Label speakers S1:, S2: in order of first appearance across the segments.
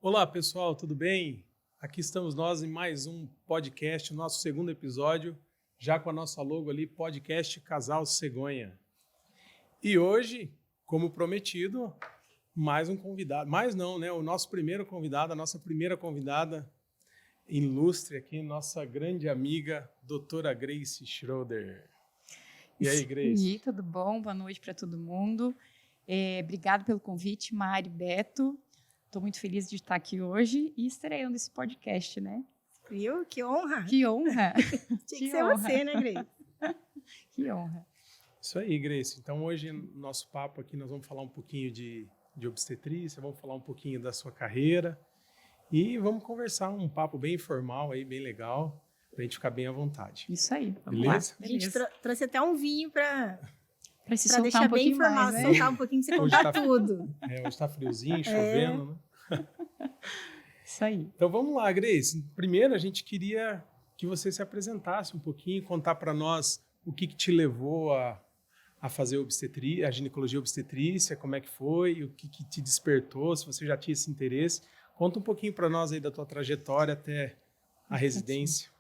S1: Olá, pessoal, tudo bem? Aqui estamos nós em mais um podcast, nosso segundo episódio, já com a nossa logo ali, Podcast Casal Cegonha. E hoje, como prometido, mais um convidado, mais não, né? O nosso primeiro convidado, a nossa primeira convidada ilustre aqui, nossa grande amiga, doutora Grace Schroeder. E aí, Grace?
S2: E tudo bom? Boa noite para todo mundo. Obrigado pelo convite, Mari, Beto. Estou muito feliz de estar aqui hoje e estreando esse podcast, né?
S3: Viu? Que honra!
S2: Que honra!
S3: Tinha que ser você, né, Grace?
S2: Que honra!
S1: Isso aí, Grace. Então, hoje, no nosso papo aqui, nós vamos falar um pouquinho de obstetrícia, vamos falar um pouquinho da sua carreira e vamos conversar um papo bem informal, aí, bem legal, para a gente ficar bem à vontade.
S2: Isso aí, vamos
S1: Beleza?
S2: lá.
S3: A gente trouxe até um vinho para
S2: se soltar
S3: deixar
S2: um pouquinho
S3: bem informal,
S2: mais, né?
S3: soltar um pouquinho, você contar tudo.
S1: Hoje está friozinho, chovendo, né?
S2: Isso aí.
S1: Então vamos lá, Grace. Primeiro a gente queria que você se apresentasse um pouquinho, contar para nós o que te levou a fazer a ginecologia obstetrícia, como é que foi, o que te despertou, se você já tinha esse interesse. Conta um pouquinho para nós aí da tua trajetória até a residência.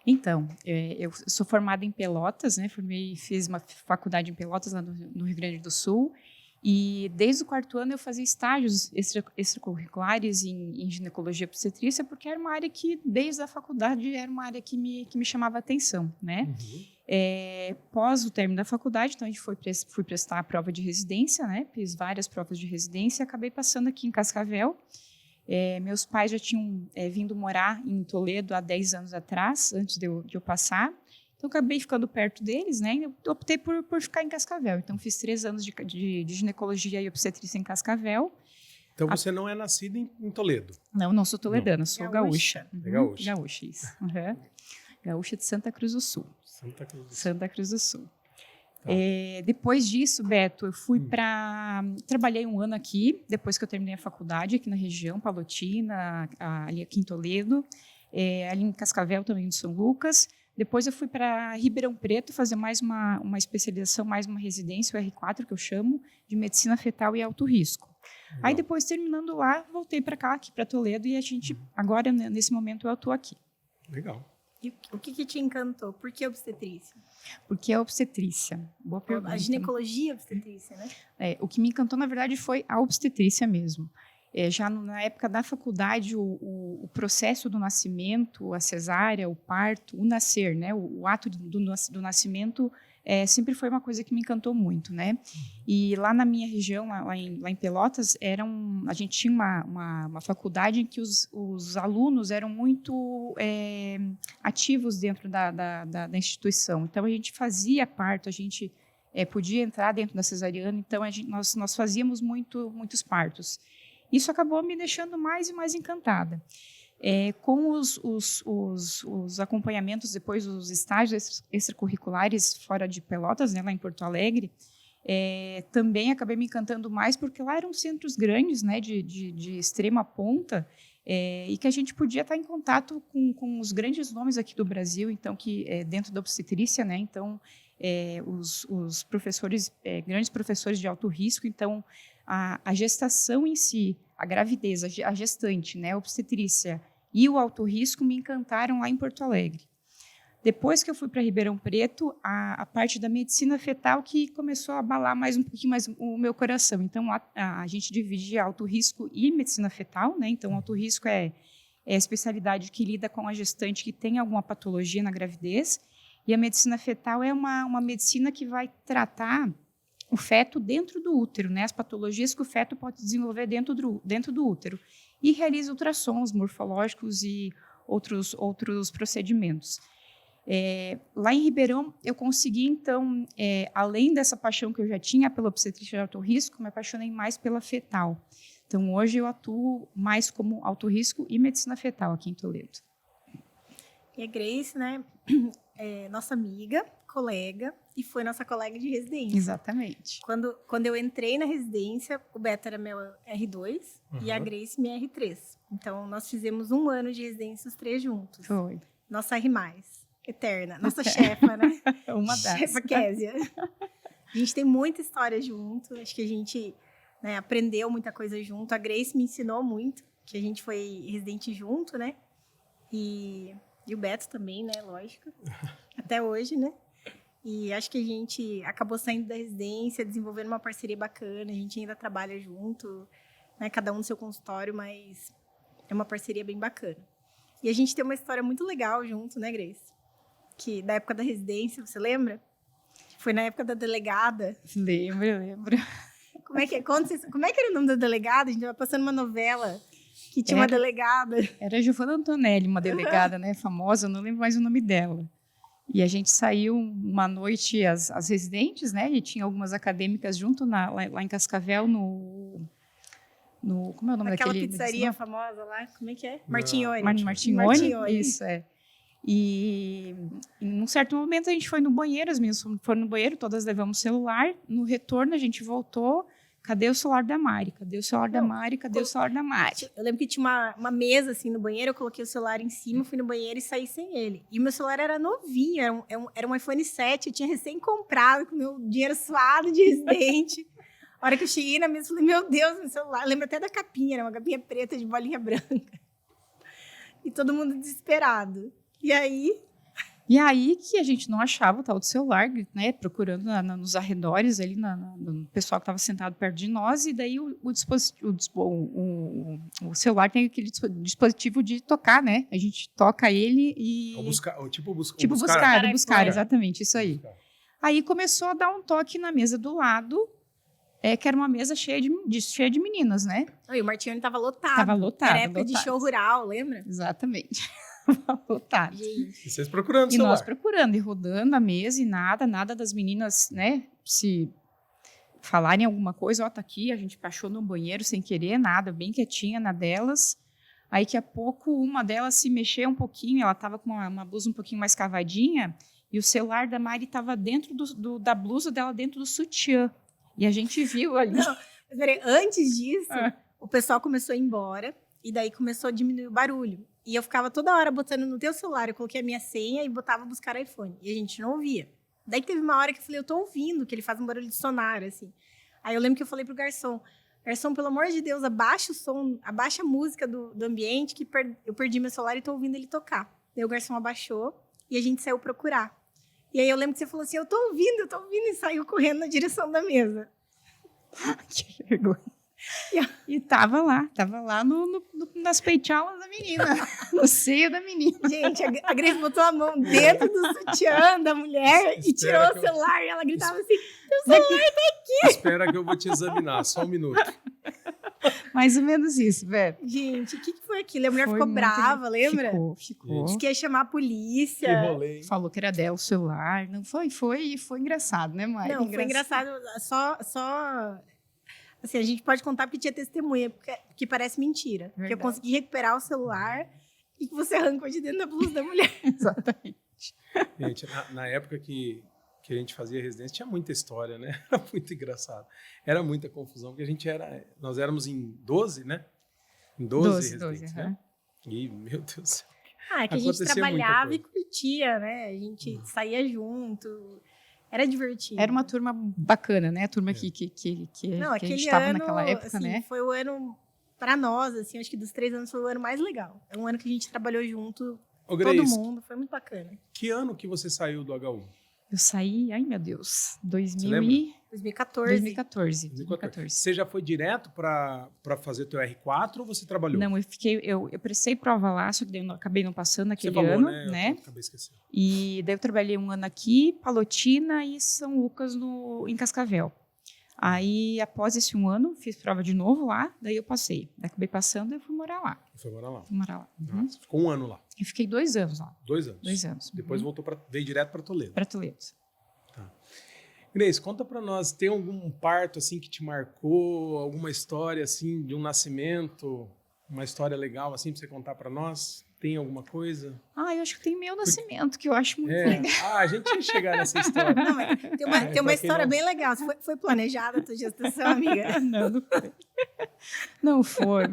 S2: Então, eu sou formada em Pelotas, né? Fiz uma faculdade em Pelotas, lá no Rio Grande do Sul. E desde o quarto ano eu fazia estágios extracurriculares em ginecologia e obstetrícia, porque era uma área que, desde a faculdade, era uma área que me chamava a atenção, né?
S1: Uhum.
S2: Pós o término da faculdade, então a gente fui prestar a prova de residência, né? Fiz várias provas de residência e acabei passando aqui em Cascavel. Meus pais já tinham vindo morar em Toledo há 10 anos atrás, antes de eu passar. Então, acabei ficando perto deles, né? E eu optei por ficar em Cascavel. Então, fiz 3 anos de ginecologia e obstetrícia em Cascavel.
S1: Então, você não é nascida em Toledo?
S2: Não sou toledana, sou gaúcha.
S1: É gaúcha.
S2: Gaúcha, isso. Uhum. Gaúcha de Santa Cruz do Sul. Santa Cruz do Sul. Tá. Depois disso, Beto, eu fui trabalhei um ano aqui, depois que eu terminei a faculdade, aqui na região, Palotina, ali aqui em Toledo, ali em Cascavel também, em São Lucas. Depois eu fui para Ribeirão Preto fazer mais uma especialização, mais uma residência, o R4, que eu chamo, de medicina fetal e alto risco. Legal. Aí depois, terminando lá, voltei para cá, aqui para Toledo, e a gente, agora, nesse momento, eu estou aqui.
S1: Legal.
S3: E o que te encantou? Por que obstetrícia?
S2: Porque a obstetrícia. Boa pergunta.
S3: A ginecologia obstetrícia, né?
S2: O que me encantou, na verdade, foi a obstetrícia mesmo. Já na época da faculdade, o processo do nascimento, a cesárea, o parto, o nascer, né? O ato do nascimento sempre foi uma coisa que me encantou muito, né? E lá na minha região, lá em Pelotas, a gente tinha uma faculdade em que os alunos eram muito ativos dentro da instituição. Então, a gente fazia parto, a gente podia entrar dentro da cesariana, então nós fazíamos muitos partos. Isso acabou me deixando mais e mais encantada. Com os acompanhamentos, depois os estágios extracurriculares fora de Pelotas, né, lá em Porto Alegre, também acabei me encantando mais, porque lá eram centros grandes, né, de extrema ponta, e que a gente podia estar em contato com os grandes nomes aqui do Brasil, então, que dentro da obstetrícia, né, então, os professores, grandes professores de alto risco, então, a gestação em si, a gravidez, a gestante, né, a obstetrícia e o alto risco me encantaram lá em Porto Alegre. Depois que eu fui para Ribeirão Preto, a parte da medicina fetal que começou a abalar um pouquinho mais o meu coração. Então, a gente dividia alto risco e medicina fetal, né? Então, alto risco é a especialidade que lida com a gestante que tem alguma patologia na gravidez, e a medicina fetal é uma medicina que vai tratar o feto dentro do útero, né? As patologias que o feto pode desenvolver dentro do útero. E realiza ultrassons morfológicos e outros procedimentos. Lá em Ribeirão, eu consegui, então, além dessa paixão que eu já tinha pela obstetrícia de alto risco, me apaixonei mais pela fetal. Então, hoje eu atuo mais como alto risco e medicina fetal aqui em Toledo.
S3: E a Grace, né, nossa amiga, colega, e foi nossa colega de residência.
S2: Exatamente.
S3: Quando eu entrei na residência, o Beto era meu R2 e a Grace minha R3. Então, nós fizemos 1 ano de residência os 3 juntos.
S2: Foi.
S3: Nossa R+, eterna. Nossa chefa, né?
S2: Uma das.
S3: Chefa Késia. A gente tem muita história junto. Acho que a gente aprendeu muita coisa junto. A Grace me ensinou muito. que a gente foi residente junto, né? E o Beto também, né? Lógico. Até hoje, né? E acho que a gente acabou saindo da residência, desenvolvendo uma parceria bacana. A gente ainda trabalha junto, né? Cada um no seu consultório, mas é uma parceria bem bacana. E a gente tem uma história muito legal junto, né, Grace? Que da época da residência, você lembra? Foi na época da delegada.
S2: Lembro.
S3: Como é que era o nome da delegada? A gente estava passando uma novela que tinha uma delegada.
S2: Era a Giovanna Antonelli, uma delegada, né, famosa, eu não lembro mais o nome dela. E a gente saiu uma noite, as residentes, né, e tinha algumas acadêmicas junto lá em Cascavel, no como é o nome
S3: Aquela
S2: daquele...
S3: pizzaria famosa lá, como é que é? Martinhone.
S2: Martinhone, isso, é. E num certo momento a gente foi no banheiro, as meninas foram no banheiro, todas levamos celular, no retorno a gente voltou, cadê o celular da Mari? Cadê o celular da Mari? Cadê o celular da Mari?
S3: Eu lembro que tinha uma mesa assim no banheiro, eu coloquei o celular em cima, fui no banheiro e saí sem ele. E meu celular era novinho, era um iPhone 7, eu tinha recém comprado, com meu dinheiro suado de residente. A hora que eu cheguei na mesa, eu falei, meu Deus, meu celular. Eu lembro até da capinha, era uma capinha preta de bolinha branca. E todo mundo desesperado. E aí
S2: que a gente não achava o tal do celular, né, procurando nos arredores, ali no pessoal que estava sentado perto de nós, e daí o celular tem aquele dispositivo de tocar, né? A gente toca ele e... Buscar, exatamente, isso aí. Aí começou a dar um toque na mesa do lado, que era uma mesa cheia de meninas, né?
S3: E o Martinhone estava lotado.
S2: Estava lotado.
S3: Era época de show rural, lembra?
S2: Exatamente. Lotado.
S3: Gente.
S1: E vocês procurando o celular.
S2: E nós procurando, e rodando a mesa, e nada das meninas, né, se falarem alguma coisa, ó, tá aqui, a gente baixou no banheiro sem querer, nada, bem quietinha na delas. Aí, daqui a pouco, uma delas se mexeu um pouquinho, ela tava com uma blusa um pouquinho mais cavadinha, e o celular da Mari tava dentro da blusa dela, dentro do sutiã. E a gente viu ali.
S3: Não, mas peraí, antes disso, o pessoal começou a ir embora, e daí começou a diminuir o barulho. E eu ficava toda hora botando no teu celular, eu coloquei a minha senha e botava buscar iPhone. E a gente não ouvia. Daí teve uma hora que eu falei, eu tô ouvindo, que ele faz um barulho de sonar, assim. Aí eu lembro que eu falei pro garçom, pelo amor de Deus, abaixa o som, abaixa a música do ambiente, que eu perdi meu celular e tô ouvindo ele tocar. Daí o garçom abaixou e a gente saiu procurar. E aí eu lembro que você falou assim, eu tô ouvindo, e saiu correndo na direção da mesa.
S2: Que vergonha. E tava lá nas peitolas da menina, no seio da menina.
S3: Gente, a Grace botou a mão dentro do sutiã da mulher e tirou o celular e ela gritava assim, teu celular tá aqui.
S1: Espera que eu vou te examinar, só um minuto.
S2: Mais ou menos isso, velho.
S3: Gente, o que foi aquilo? A mulher ficou brava, lembra?
S2: Ficou.
S3: Disse que ia chamar a polícia.
S1: Que rolê, hein?
S2: Falou que era dela o celular. Não foi engraçado, né, Mari?
S3: Não, foi engraçado. Só... Assim, a gente pode contar porque tinha testemunha, porque parece mentira.
S2: Verdade.
S3: Porque eu consegui recuperar o celular e que você arrancou de dentro da blusa da mulher.
S2: Exatamente.
S1: Gente, na época que a gente fazia residência, tinha muita história, né? Era muito engraçado. Era muita confusão, porque nós éramos em 12, né? Em 12 residentes, né? E, meu Deus do céu.
S3: Que a gente trabalhava e curtia, né? A gente saía junto... Era divertido.
S2: Era uma turma bacana, né? A turma que a gente estava naquela época,
S3: assim,
S2: né?
S3: Foi o ano, para nós, assim, acho que dos 3 anos foi o ano mais legal. É um ano que a gente trabalhou junto,
S1: Grace,
S3: todo mundo, foi muito bacana.
S1: Que ano que você saiu do HU?
S2: Eu saí, ai meu Deus,
S3: 2014.
S1: Você já foi direto para fazer teu R4 ou você trabalhou?
S2: Não, eu prestei prova lá, só que daí eu acabei não passando naquele
S1: falou,
S2: ano,
S1: né?
S2: né?
S1: Acabei esquecendo.
S2: E daí eu trabalhei um ano aqui, Palotina e São Lucas em Cascavel. Aí, após esse um ano, fiz prova de novo lá, daí eu passei. Daí acabei passando e fui morar lá.
S1: Foi morar lá?
S2: Fui morar lá. Uhum.
S1: Você ficou um ano lá?
S2: Eu fiquei 2 anos lá.
S1: 2 anos?
S2: 2 anos.
S1: Depois veio direto para Toledo?
S2: Para Toledo.
S1: Tá. Grace, conta para nós, tem algum parto assim que te marcou, alguma história assim de um nascimento, uma história legal assim para você contar para nós? Tem alguma coisa?
S2: Eu acho que tem meu nascimento, que eu acho muito legal.
S1: A gente ia chegar nessa história.
S3: Não, tem uma história bem legal. Foi planejada a tua gestação, amiga?
S2: Não foi. Não foi.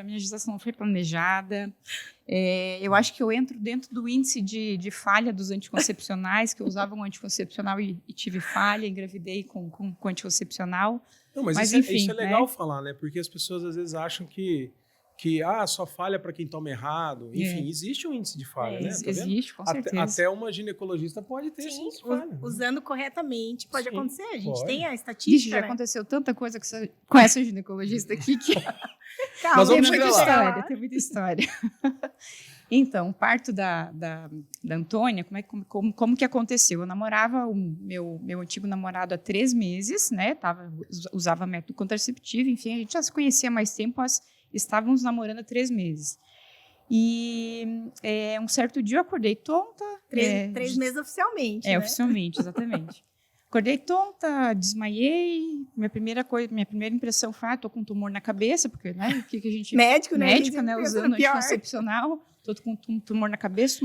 S2: Minha gestação não foi planejada. Eu acho que eu entro dentro do índice de falha dos anticoncepcionais, que eu usava um anticoncepcional e tive falha, engravidei com anticoncepcional.
S1: Não, mas
S2: enfim,
S1: isso é legal falar, né? Porque as pessoas às vezes acham que que só falha para quem toma errado. Enfim, existe um índice de falha, né? Tá
S2: existe, com certeza.
S1: Até uma ginecologista pode ter esse índice de falha.
S3: Usando corretamente pode acontecer. A gente tem a
S2: Ixi,
S3: estatística,
S2: já
S3: né?
S2: aconteceu tanta coisa com essa ginecologista aqui que
S3: Calma,
S1: Nós vamos
S2: tem
S1: chegar
S2: muita
S1: lá.
S2: história, tem muita história. Então, o parto da Antônia, como que aconteceu? Eu namorava o meu antigo namorado há 3 meses, né? Usava método contraceptivo, enfim, a gente já se conhecia há mais tempo, mas estávamos namorando há 3 meses. E um certo dia eu acordei tonta.
S3: 3 meses oficialmente, né?
S2: Oficialmente, exatamente. Acordei tonta, desmaiei. Minha primeira impressão foi, tô com um tumor na cabeça, porque, né, o que a gente...
S3: Médico, né?
S2: Médica, né, usando anticoncepcional. Tô com um tumor na cabeça,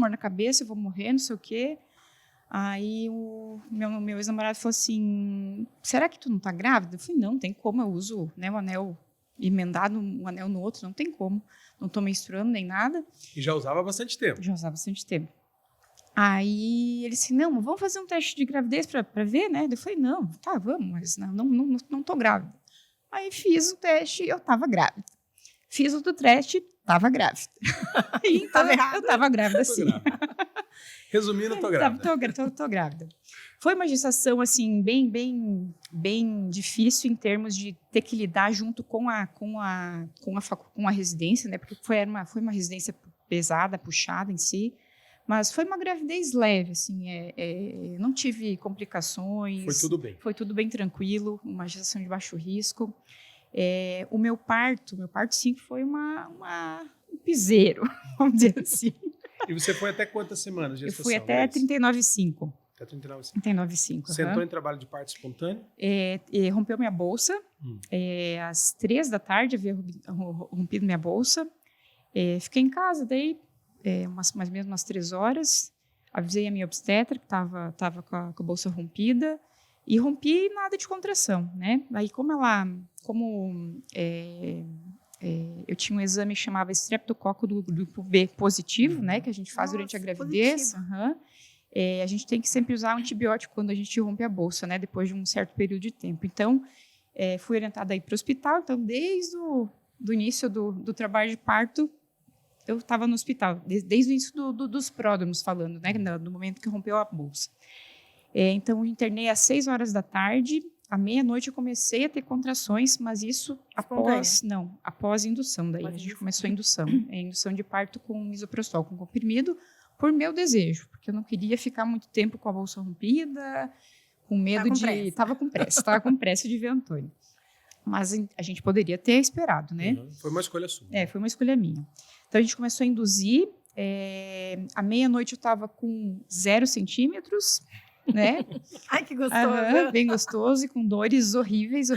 S2: eu vou morrer, não sei o quê. Aí o meu ex-namorado falou assim, será que tu não tá grávida? Eu falei, não tem como, eu uso, né, o anel emendado, um anel no outro, não tem como. Não tô menstruando nem nada.
S1: E já usava há bastante tempo.
S2: Já usava bastante tempo. Aí ele disse, não, vamos fazer um teste de gravidez para ver, né? Eu falei, não, tá, vamos, mas não tô grávida. Aí fiz o teste e eu tava grávida. Fiz outro teste, tava grávida. Então, eu tava grávida, sim.
S1: Resumindo, tô grávida.
S2: Tô grávida. Foi uma gestação, assim, bem difícil em termos de ter que lidar junto com a residência, né? Porque foi uma residência pesada, puxada em si. Mas foi uma gravidez leve, assim, não tive complicações.
S1: Foi tudo bem.
S2: Foi tudo bem tranquilo, uma gestação de baixo risco. O meu parto sim, foi um piseiro, vamos dizer assim.
S1: E você foi até quantas semanas de gestação?
S2: Eu fui até 39,5.
S1: Até 39,5.
S2: 39,5.
S1: Você entrou em trabalho de parto espontâneo?
S2: Rompeu minha bolsa. Às 3 da tarde havia rompido minha bolsa. Fiquei em casa, daí mais ou menos umas 3 horas. Avisei a minha obstetra que estava com a bolsa rompida. E rompi nada de contração, né? Aí eu tinha um exame que chamava estreptococo do grupo B positivo, né? Que a gente faz durante a gravidez. A gente tem que sempre usar antibiótico quando a gente rompe a bolsa, né? Depois de um certo período de tempo. Então, fui orientada a ir para o hospital. Então, desde o início do trabalho de parto, eu estava no hospital. Desde o início dos pródromos, falando, né? No momento que rompeu a bolsa. Então, eu internei às 6 horas da tarde. À meia-noite eu comecei a ter contrações, mas isso após indução. Daí a gente começou a indução. Indução de parto com misoprostol, com comprimido, por meu desejo. Porque eu não queria ficar muito tempo com a bolsa rompida, com medo de... Tava com pressa de ver Antônio. Mas a gente poderia ter esperado, né?
S1: Foi uma escolha sua.
S2: Foi uma escolha minha. Então, a gente começou a induzir. À meia-noite eu estava com 0 centímetros, né?
S3: Ai, que gostoso.
S2: Bem gostoso e com dores horríveis,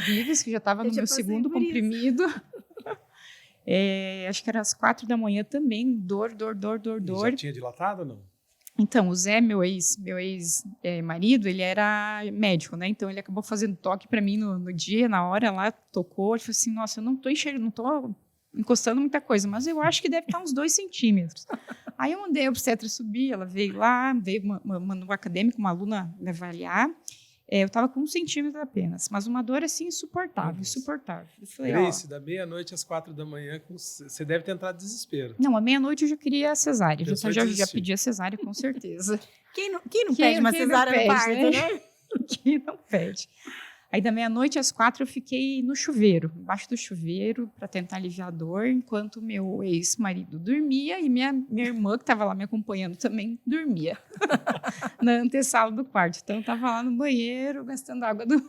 S2: que já estava no meu segundo comprimido. Acho que era às 4 da manhã também, dor.
S1: E já tinha dilatado ou não?
S2: Então, o Zé, meu ex-marido, ele era médico, né? Então, ele acabou fazendo toque para mim no dia, na hora lá, tocou. Ele falou assim, nossa, eu não tô enxergando, não tô encostando muita coisa, mas eu acho que deve estar uns 2 centímetros. Aí eu mandei a obstetra subir, ela veio lá, mandou um acadêmico, uma aluna me avaliar. Eu estava com 1 centímetro apenas, mas uma dor assim insuportável. Eu falei,
S1: Grace, da meia-noite às 4 da manhã, você deve ter entrado em desespero.
S2: Não, à meia-noite eu já queria a cesárea, já pedi a cesárea com certeza.
S3: Quem não pede uma cesárea no parto, né?
S2: Quem não pede. Aí, da meia-noite às 4, eu fiquei no chuveiro, embaixo do chuveiro, para tentar aliviar a dor, enquanto meu ex-marido dormia e minha irmã, que estava lá me acompanhando, também dormia na antessala do quarto. Então, eu estava lá no banheiro, gastando água do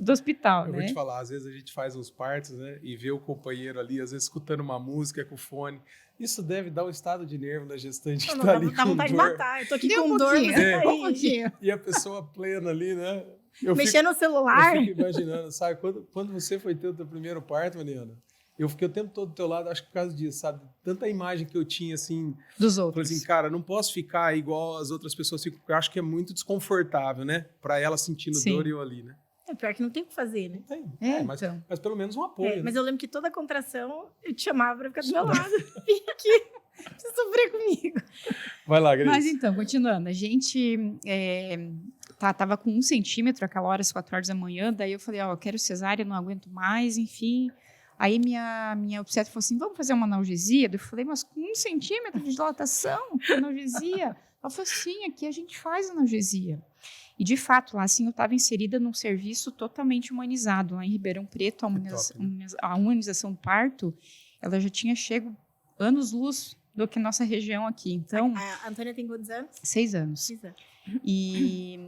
S2: hospital,
S1: eu
S2: né?
S1: vou te falar, às vezes a gente faz uns partos, né, e vê o companheiro ali, às vezes escutando uma música com fone. Isso deve dar um estado de nervo na gestante que tá ali
S3: dá
S1: com
S3: vontade
S1: dor.
S3: de matar. Eu tô aqui
S2: Deu
S3: com
S2: um
S3: dor.
S2: pouquinho.
S1: E a pessoa plena ali, né?
S3: Mexendo no celular.
S1: Eu fico imaginando, sabe? Quando você foi ter o teu primeiro parto, Mariana, eu fiquei o tempo todo do teu lado, acho que por causa disso, sabe? Tanta imagem que eu tinha, assim...
S2: Dos outros.
S1: Falei assim, cara, não posso ficar igual as outras pessoas ficam, porque eu acho que é muito desconfortável, né? Pra ela sentindo dor e eu ali, né?
S3: Pior que não tem o que fazer, né?
S1: Tem.
S2: Então.
S1: Mas pelo menos um apoio.
S3: Mas
S1: né?
S3: eu lembro que toda contração eu te chamava pra ficar do meu lado. Vem aqui, pra sofrer comigo.
S1: Vai lá, Grace.
S2: Mas então, continuando, a gente tava com 1 centímetro aquela hora, às 4 horas da manhã, daí eu falei, eu quero cesárea, não aguento mais, enfim. Aí minha obstetra falou assim, vamos fazer uma analgesia? Eu falei, mas com 1 centímetro de dilatação, analgesia? Ela falou, sim, aqui a gente faz analgesia. E, de fato, lá, assim, eu estava inserida num serviço totalmente humanizado. Lá em Ribeirão Preto, a humanização do parto, ela já tinha chego anos-luz do que nossa região aqui. Então,
S3: A Antônia tem quantos anos?
S2: 6 anos.
S3: 6 anos.
S2: E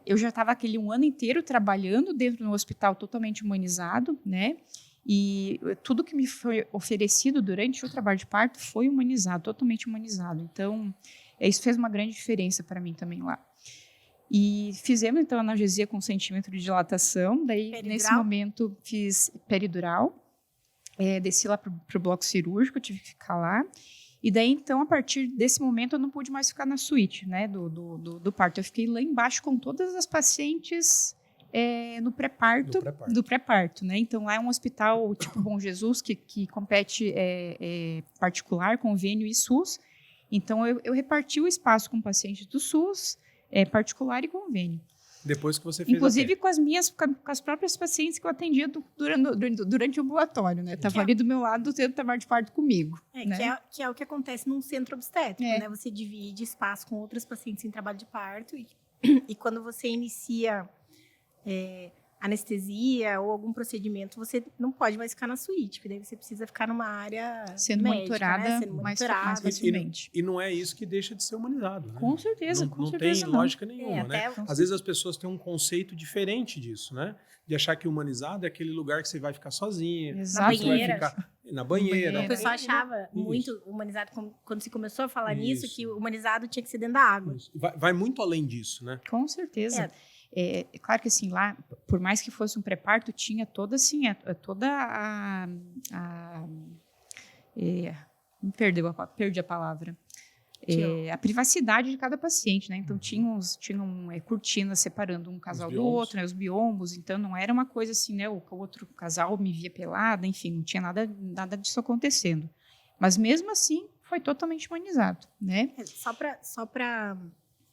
S2: eu já estava aquele 1 ano inteiro trabalhando dentro de um hospital totalmente humanizado, né? E tudo que me foi oferecido durante o trabalho de parto foi humanizado, totalmente humanizado. Então, isso fez uma grande diferença para mim também lá. E fizemos, então, a analgesia com 1 centímetro de dilatação. Daí,
S3: Peridural?
S2: nesse momento, fiz peridural. Desci lá para o bloco cirúrgico, tive que ficar lá. E daí, então, a partir desse momento, eu não pude mais ficar na suíte, né, do parto. Eu fiquei lá embaixo com todas as pacientes no pré-parto. Do pré-parto, né? Então, lá é um hospital tipo Bom Jesus, que compete particular, convênio e SUS. Então, eu reparti o espaço com pacientes do SUS, particular e convênio.
S1: Depois que você fez
S2: inclusive com as próprias pacientes que eu atendia durante o ambulatório, né? Estava ali do meu lado tendo trabalho de parto comigo. Né?
S3: Que é o que acontece num centro obstétrico, né? Você divide espaço com outras pacientes em trabalho de parto e quando você inicia anestesia ou algum procedimento, você não pode mais ficar na suíte, porque daí você precisa ficar numa área
S2: sendo
S3: médica,
S2: monitorada,
S3: né? Sendo monitorada
S2: mais facilmente.
S1: E não é isso que deixa de ser humanizado, né?
S2: Com certeza,
S1: não tem lógica nenhuma, né?
S3: Às
S1: vezes as pessoas têm um conceito diferente disso, né? De achar que humanizado é aquele lugar que você vai ficar sozinha,
S3: na banheira.
S1: Vai ficar na banheira.
S3: O pessoal achava muito humanizado, quando se começou a falar nisso, que o humanizado tinha que ser dentro da água.
S1: Vai muito além disso, né?
S2: Com certeza. É claro que assim, lá, por mais que fosse um pré-parto, tinha toda assim, perdi a palavra. A privacidade de cada paciente, né? Então tinham cortinas separando um casal do outro, né? Os biombos. Então não era uma coisa assim, né? O outro casal me via pelada, enfim, não tinha nada disso acontecendo. Mas mesmo assim, foi totalmente humanizado, né?
S3: Só para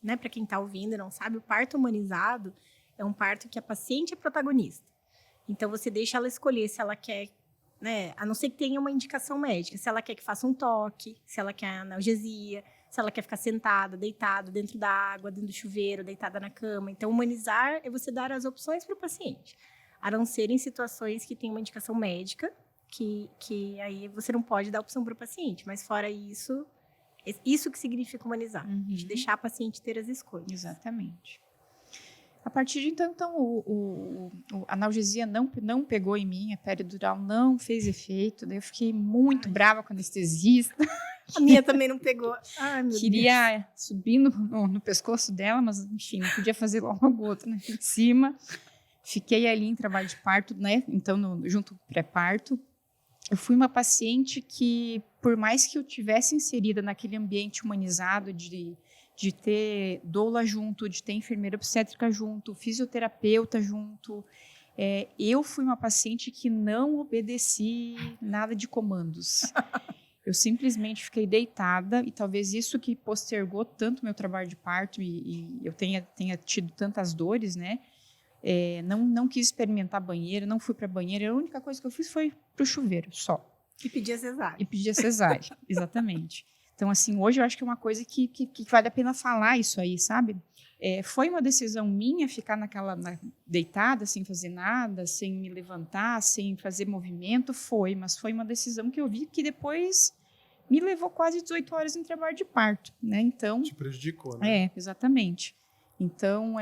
S3: né, para quem está ouvindo e não sabe, o parto humanizado é um parto que a paciente é protagonista. Então, você deixa ela escolher se ela quer, né, a não ser que tenha uma indicação médica, se ela quer que faça um toque, se ela quer analgesia, se ela quer ficar sentada, deitada, dentro da água, dentro do chuveiro, deitada na cama. Então, humanizar é você dar as opções para o paciente, a não ser em situações que tem uma indicação médica, que aí você não pode dar opção para o paciente, mas fora isso... Isso que significa humanizar, de deixar a paciente ter as escolhas.
S2: Exatamente. A partir de então a analgesia não pegou em mim, a peridural não fez efeito, daí eu fiquei muito brava com a anestesista.
S3: A minha também não pegou. Ai, meu
S2: Queria
S3: Deus.
S2: subir no pescoço dela, mas enfim, não podia fazer logo outra, né, em cima. Fiquei ali em trabalho de parto, né? Então, junto com o pré-parto. Eu fui uma paciente que, por mais que eu tivesse inserida naquele ambiente humanizado de ter doula junto, de ter enfermeira obstétrica junto, fisioterapeuta junto, eu fui uma paciente que não obedeci nada de comandos. Eu simplesmente fiquei deitada e talvez isso que postergou tanto meu trabalho de parto e eu tenha tido tantas dores, né? Não quis experimentar banheiro, não fui para banheiro. A única coisa que eu fiz foi para o chuveiro, só.
S3: E pedia
S2: cesárea, exatamente. Então, assim, hoje eu acho que é uma coisa que vale a pena falar isso aí, sabe? Foi uma decisão minha ficar deitada, sem fazer nada, sem me levantar, sem fazer movimento, mas foi uma decisão que eu vi que depois me levou quase 18 horas em trabalho de parto, né? Então...
S1: Te prejudicou, né?
S2: Exatamente. Então,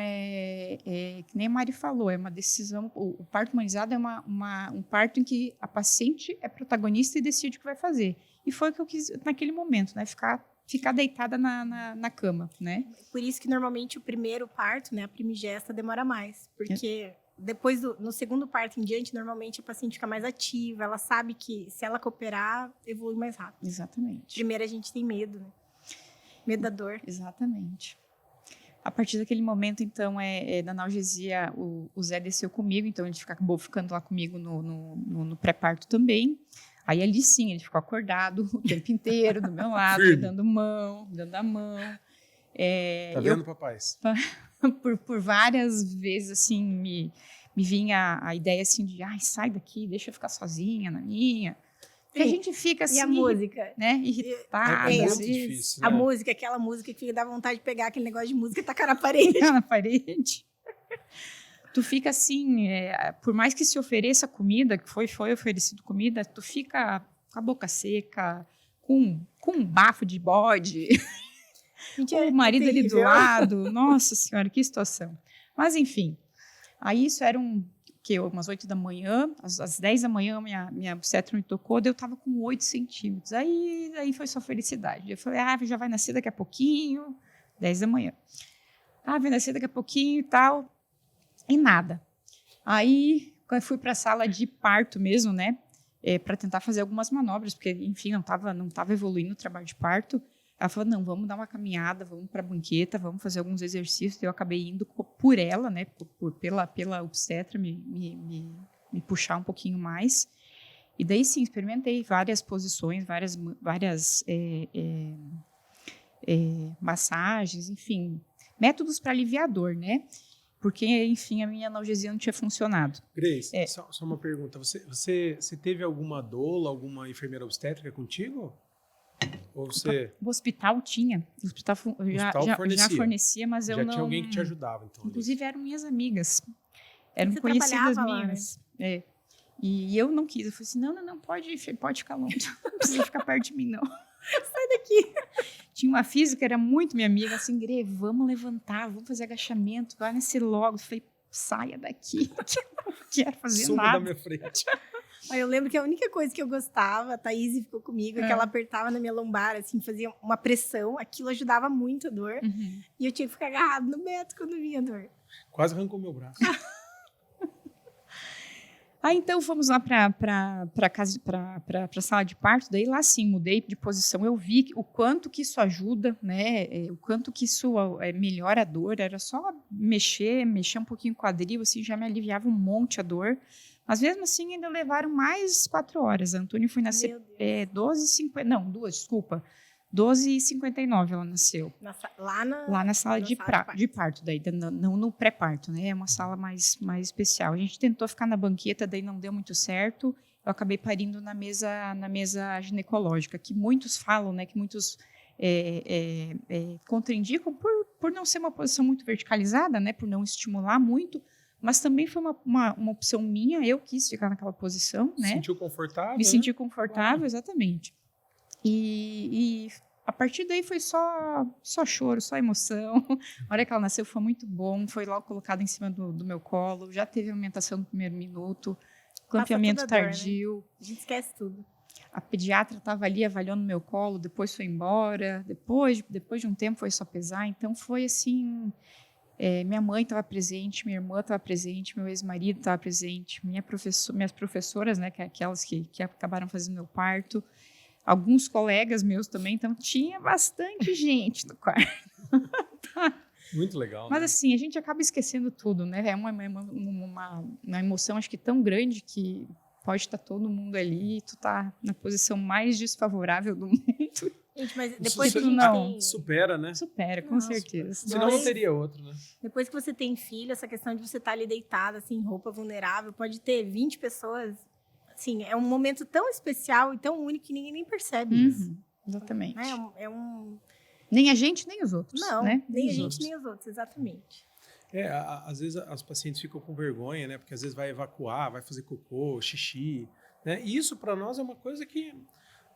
S2: que nem a Mari falou, é uma decisão, o parto humanizado é um parto em que a paciente é protagonista e decide o que vai fazer. E foi o que eu quis naquele momento, né? Ficar deitada na cama, né?
S3: Por isso que normalmente o primeiro parto, né, a primigesta, demora mais. Porque depois, no segundo parto em diante, normalmente a paciente fica mais ativa, ela sabe que se ela cooperar, evolui mais rápido.
S2: Exatamente.
S3: Primeiro a gente tem medo, né? Medo da dor.
S2: Exatamente. A partir daquele momento, então, da analgesia, o Zé desceu comigo, então ele acabou ficando lá comigo no pré-parto também. Aí ali sim, ele ficou acordado o tempo inteiro, do meu lado, me dando a mão.
S1: Tá vendo, papais?
S2: Por várias vezes, assim, me me vinha a ideia assim de, ai, sai daqui, deixa eu ficar sozinha na minha. Porque a gente fica assim,
S3: E a música?
S2: né, irritada.
S1: É
S2: às
S1: muito
S2: vezes,
S1: difícil, né?
S3: A música, aquela música que dá vontade de pegar aquele negócio de música e tacar na parede.
S2: na parede. Tu fica assim, por mais que se ofereça comida, que foi oferecido comida, tu fica com a boca seca, com um bafo de bode,
S3: Gente,
S2: o marido ali do
S3: terrível.
S2: lado. Nossa Senhora, que situação. Mas, enfim, aí isso era umas 8 da manhã, às 10 da manhã minha obstetra me tocou, daí eu tava com 8 centímetros. Aí foi só felicidade. Eu falei, já vai nascer daqui a pouquinho, 10 da manhã. Vai nascer daqui a pouquinho e tal. E nada. Aí, quando eu fui para a sala de parto mesmo, né, para tentar fazer algumas manobras, porque, enfim, não tava evoluindo o trabalho de parto, ela falou, não, vamos dar uma caminhada, vamos para a banqueta, vamos fazer alguns exercícios. Eu acabei indo por ela, né, pela obstetra, me puxar um pouquinho mais. E daí, sim, experimentei várias posições, várias massagens, enfim, métodos para aliviar a dor, né? Porque, enfim, a minha analgesia não tinha funcionado.
S1: Grace, só uma pergunta. Você teve alguma doula, alguma enfermeira obstétrica contigo? Ou você...
S2: O hospital tinha. O hospital já fornecia, mas eu não...
S1: Já tinha alguém que te ajudava, então.
S2: Inclusive, eram minhas amigas. Eram
S3: Você
S2: conhecidas
S3: trabalhava lá,
S2: minhas. Né? E eu não quis. Eu falei assim, não, pode ficar longe. Não precisa ficar perto de mim, não.
S3: Sai daqui.
S2: Tinha uma física, era muito minha amiga, assim, Grê, vamos levantar, vamos fazer agachamento, vai nesse logo. Eu falei, saia daqui, que eu não quero fazer
S1: Suma
S2: nada.
S1: da minha frente.
S3: Aí eu lembro que a única coisa que eu gostava, a Thaís ficou comigo, é que ela apertava na minha lombar, assim, fazia uma pressão, aquilo ajudava muito a dor.
S2: Uhum.
S3: E eu tinha que ficar agarrado no Beto quando vinha a dor.
S1: Quase arrancou meu braço.
S2: Então fomos lá para a sala de parto, daí lá sim, mudei de posição, eu vi o quanto que isso ajuda, né, o quanto que isso melhora a dor, era só mexer um pouquinho o quadril, assim, já me aliviava um monte a dor, mas mesmo assim ainda levaram mais 4 horas, a Antônia foi nascer 12h59 ela nasceu. Lá na sala de parto, daí, não no pré-parto, né? É uma sala mais especial. A gente tentou ficar na banqueta, daí não deu muito certo. Eu acabei parindo na mesa ginecológica, que muitos falam, né? Que muitos contraindicam por não ser uma posição muito verticalizada, né? Por não estimular muito. Mas também foi uma opção minha. Eu quis ficar naquela posição, né?
S1: Sentiu confortável?
S2: Me senti confortável, exatamente. E a partir daí foi só choro, só emoção. A hora que ela nasceu foi muito bom, foi logo colocada em cima do meu colo, já teve amamentação no primeiro minuto, clampeamento tardio.
S3: Dor, né? A gente esquece tudo.
S2: A pediatra estava ali avaliando meu colo, depois foi embora, depois de um tempo foi só pesar, então foi assim... minha mãe estava presente, minha irmã estava presente, meu ex-marido estava presente, minhas professoras, né, que é aquelas que acabaram fazendo meu parto, alguns colegas meus também, então tinha bastante gente no quarto.
S1: Muito legal,
S2: Mas
S1: né?
S2: assim, a gente acaba esquecendo tudo, né? É uma emoção, acho que tão grande que pode estar todo mundo ali e tu tá na posição mais desfavorável do mundo.
S3: Gente, mas depois que
S1: supera, né?
S2: Supera, com certeza.
S1: Senão não teria outro, né?
S3: Depois que você tem filho, essa questão de você estar ali deitada, assim, roupa vulnerável, pode ter 20 pessoas... Assim, é um momento tão especial e tão único que ninguém nem percebe isso.
S2: Exatamente.
S3: Nem
S2: a gente, nem os outros.
S3: Não,
S2: né?
S3: nem a gente, nem os outros, exatamente.
S1: Às vezes as pacientes ficam com vergonha, né? Porque às vezes vai evacuar, vai fazer cocô, xixi, né? E isso para nós é uma coisa que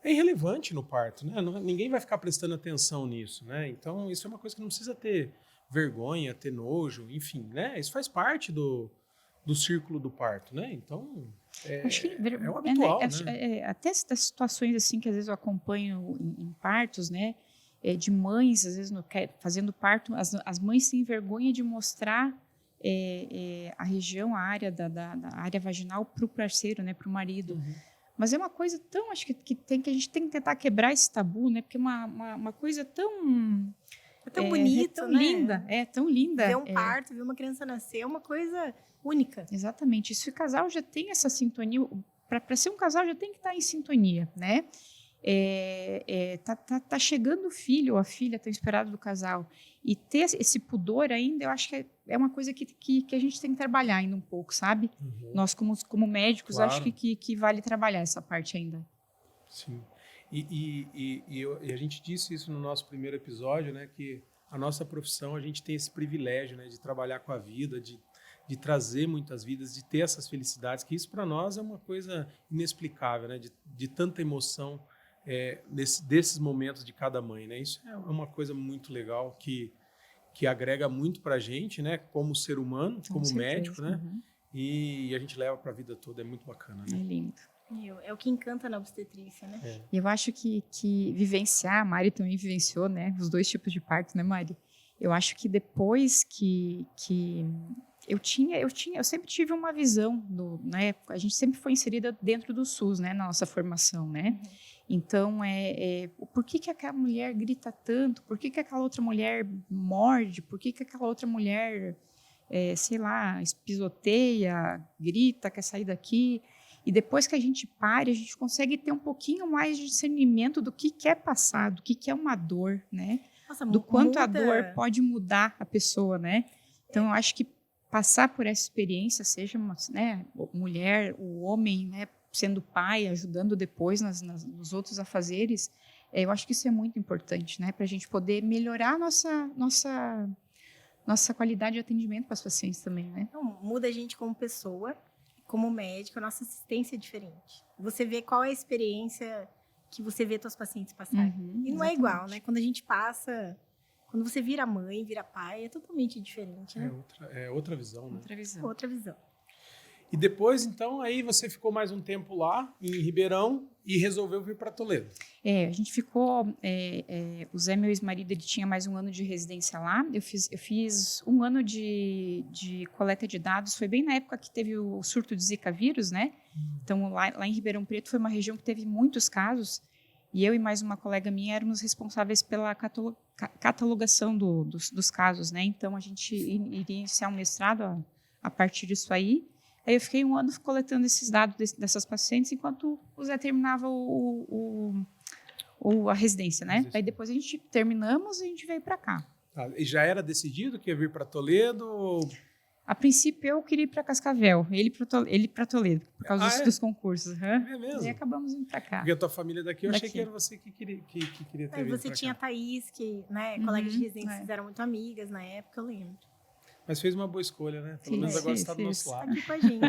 S1: é irrelevante no parto, né? Ninguém vai ficar prestando atenção nisso, né? Então isso é uma coisa que não precisa ter vergonha, ter nojo, enfim, né? Isso faz parte do círculo do parto, né? Então...
S2: Acho que
S1: é o habitual, né?
S2: Até essas situações assim que às vezes eu acompanho em partos, né, de mães às vezes fazendo parto, as mães têm vergonha de mostrar a região, a área da área vaginal para o parceiro, né, para o marido.
S1: Uhum.
S2: Mas é uma coisa tão, acho que a gente tem que tentar quebrar esse tabu, né, porque é uma coisa tão
S3: tão bonito,
S2: tão
S3: né?
S2: linda, tão linda.
S3: Ver um parto, ver uma criança nascer é uma coisa única.
S2: Exatamente. Se o casal já tem essa sintonia, para ser um casal já tem que estar em sintonia, né? Tá chegando o filho ou a filha tão esperado do casal. E ter esse pudor ainda, eu acho que é uma coisa que a gente tem que trabalhar ainda um pouco, sabe? Nós, como médicos,
S1: Claro.
S2: acho que vale trabalhar essa parte ainda.
S1: Sim. E a gente disse isso no nosso primeiro episódio, né? Que a nossa profissão, a gente tem esse privilégio, né? De trabalhar com a vida, de trazer muitas vidas, de ter essas felicidades, que isso para nós é uma coisa inexplicável, né? De tanta emoção desses momentos de cada mãe, né? Isso é uma coisa muito legal que agrega muito para a gente, né? Como ser humano,
S2: Com
S1: como
S2: certeza.
S1: médico, né? E a gente leva para a vida toda, é muito bacana,
S2: É
S1: né?
S2: lindo.
S3: É o que encanta na obstetrícia, né?
S2: E eu acho que vivenciar, a Mari também vivenciou, né? Os 2 tipos de parto, né, Mari? Eu acho que depois que eu sempre tive uma visão né? A gente sempre foi inserida dentro do SUS, né? Na nossa formação, né? Então, por que aquela mulher grita tanto? Por que aquela outra mulher morde? Por que aquela outra mulher, sei lá, espisoteia, grita, quer sair daqui? E depois que a gente pare, a gente consegue ter um pouquinho mais de discernimento do que é passado, do que é uma dor, né?
S3: Nossa,
S2: Do quanto a
S3: muda.
S2: dor pode mudar a pessoa, né? Então, eu acho que passar por essa experiência, seja uma, né, mulher, o homem, né, sendo pai, ajudando depois nos outros afazeres, eu acho que isso é muito importante, né? Para a gente poder melhorar a nossa qualidade de atendimento para as pacientes também, né?
S3: Então, muda a gente como pessoa, como médico, a nossa assistência é diferente. Você vê qual é a experiência que você vê seus pacientes passarem. E não é igual, né? Quando a gente passa, quando você vira mãe, vira pai, é totalmente diferente, né?
S1: É outra visão, né?
S3: Outra visão.
S1: E depois, então, aí você ficou mais um tempo lá, em Ribeirão, e resolveu vir para Toledo.
S2: A gente ficou... o Zé, meu ex-marido, ele tinha mais um ano de residência lá. Eu fiz um ano de coleta de dados. Foi bem na época que teve o surto de Zika vírus, né? Então, lá em Ribeirão Preto, foi uma região que teve muitos casos. E eu e mais uma colega minha éramos responsáveis pela catalogação dos casos, né? Então, a gente iria iniciar um mestrado a partir disso aí. Aí eu fiquei um ano coletando esses dados dessas pacientes, enquanto o Zé terminava a residência, né? Aí depois a gente terminamos e a gente veio para cá.
S1: E já era decidido que ia vir para Toledo?
S2: A princípio eu queria ir para Cascavel, ele para Toledo, por causa dos concursos.
S1: É mesmo?
S2: E acabamos indo para cá.
S1: Porque a tua família daqui, eu achei que era você que queria ter vindo
S3: Você
S1: pra
S3: tinha
S1: cá.
S3: a Thaís, que, né, colegas de residência, vocês eram muito amigas na época, eu lembro.
S1: Mas fez uma boa escolha, né? Pelo menos agora você está do nosso
S3: Tá
S1: lado.
S3: aqui com a gente.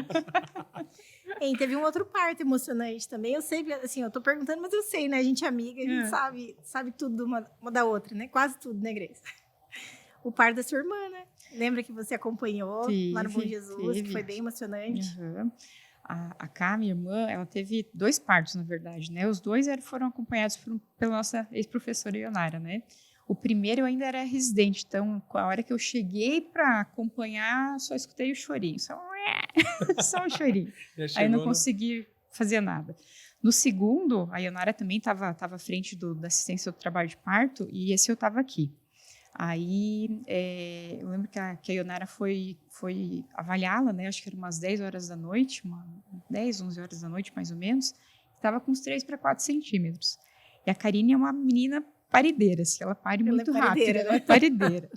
S3: E teve um outro parto emocionante também. Eu sei, assim, eu tô perguntando, mas eu sei, né? A gente é amiga, a gente sabe tudo uma da outra, né? Quase tudo, né, Grace? O parto da sua irmã, né? Lembra que você acompanhou lá no Bom Jesus, que foi bem emocionante?
S2: A Cá, minha irmã, ela teve 2 partos, na verdade, né? Os 2 foram acompanhados pela nossa ex-professora Ionara, né? O primeiro eu ainda era residente, então, a hora que eu cheguei para acompanhar, só escutei o chorinho, só um chorinho. Aí não consegui fazer nada. No segundo, a Ionara também estava à frente da assistência do trabalho de parto, e esse eu estava aqui. Aí, eu lembro que a Ionara foi avaliá-la, né? Acho que era umas 10 horas da noite, 10, 11 horas da noite, mais ou menos. Estava com uns 3 para 4 centímetros. E a Karine é uma menina parideira, assim, ela pare muito rápido, ela é parideira.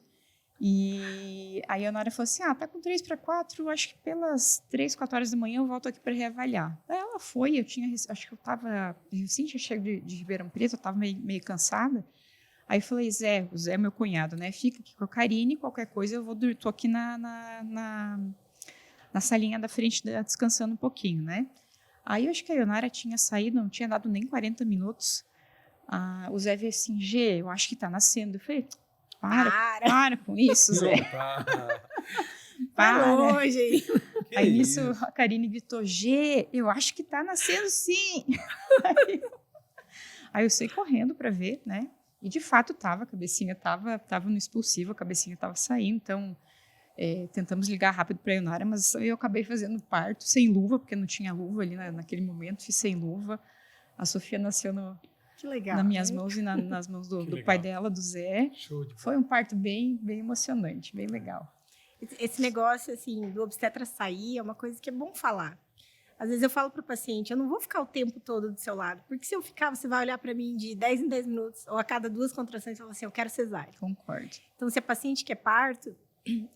S2: E a Ionara falou assim, tá com 3 para 4, acho que pelas 3, 4 horas da manhã eu volto aqui para reavaliar. Aí ela foi, acho que eu recém tinha chegado de Ribeirão Preto, eu estava meio cansada. Aí eu falei, o Zé é meu cunhado, né? Fica aqui com a Karine, qualquer coisa eu tô aqui na salinha da frente, descansando um pouquinho, né? Aí eu acho que a Ionara tinha saído, não tinha dado nem 40 minutos. O Zé veio assim, Gê, eu acho que tá nascendo. Eu falei, para com isso, Zé.
S3: Para longe.
S2: Aí nisso a Karine gritou, Gê, eu acho que tá nascendo sim. Aí eu saí correndo para ver, né? E de fato a cabecinha tava no expulsivo, a cabecinha tava saindo, então tentamos ligar rápido para a Ionara, mas eu acabei fazendo parto sem luva, porque não tinha luva ali naquele momento, fiz sem luva. A Sofia nasceu nas minhas mãos e nas mãos do pai dela, do Zé. Foi um parto bem, bem emocionante, bem legal.
S3: Esse negócio, assim, do obstetra sair é uma coisa que é bom falar. Às vezes eu falo para o paciente, eu não vou ficar o tempo todo do seu lado, porque se eu ficar, você vai olhar para mim de 10 em 10 minutos, ou a cada 2 contrações, e falar assim, eu quero cesárea.
S2: Concordo.
S3: Então, se a paciente quer parto,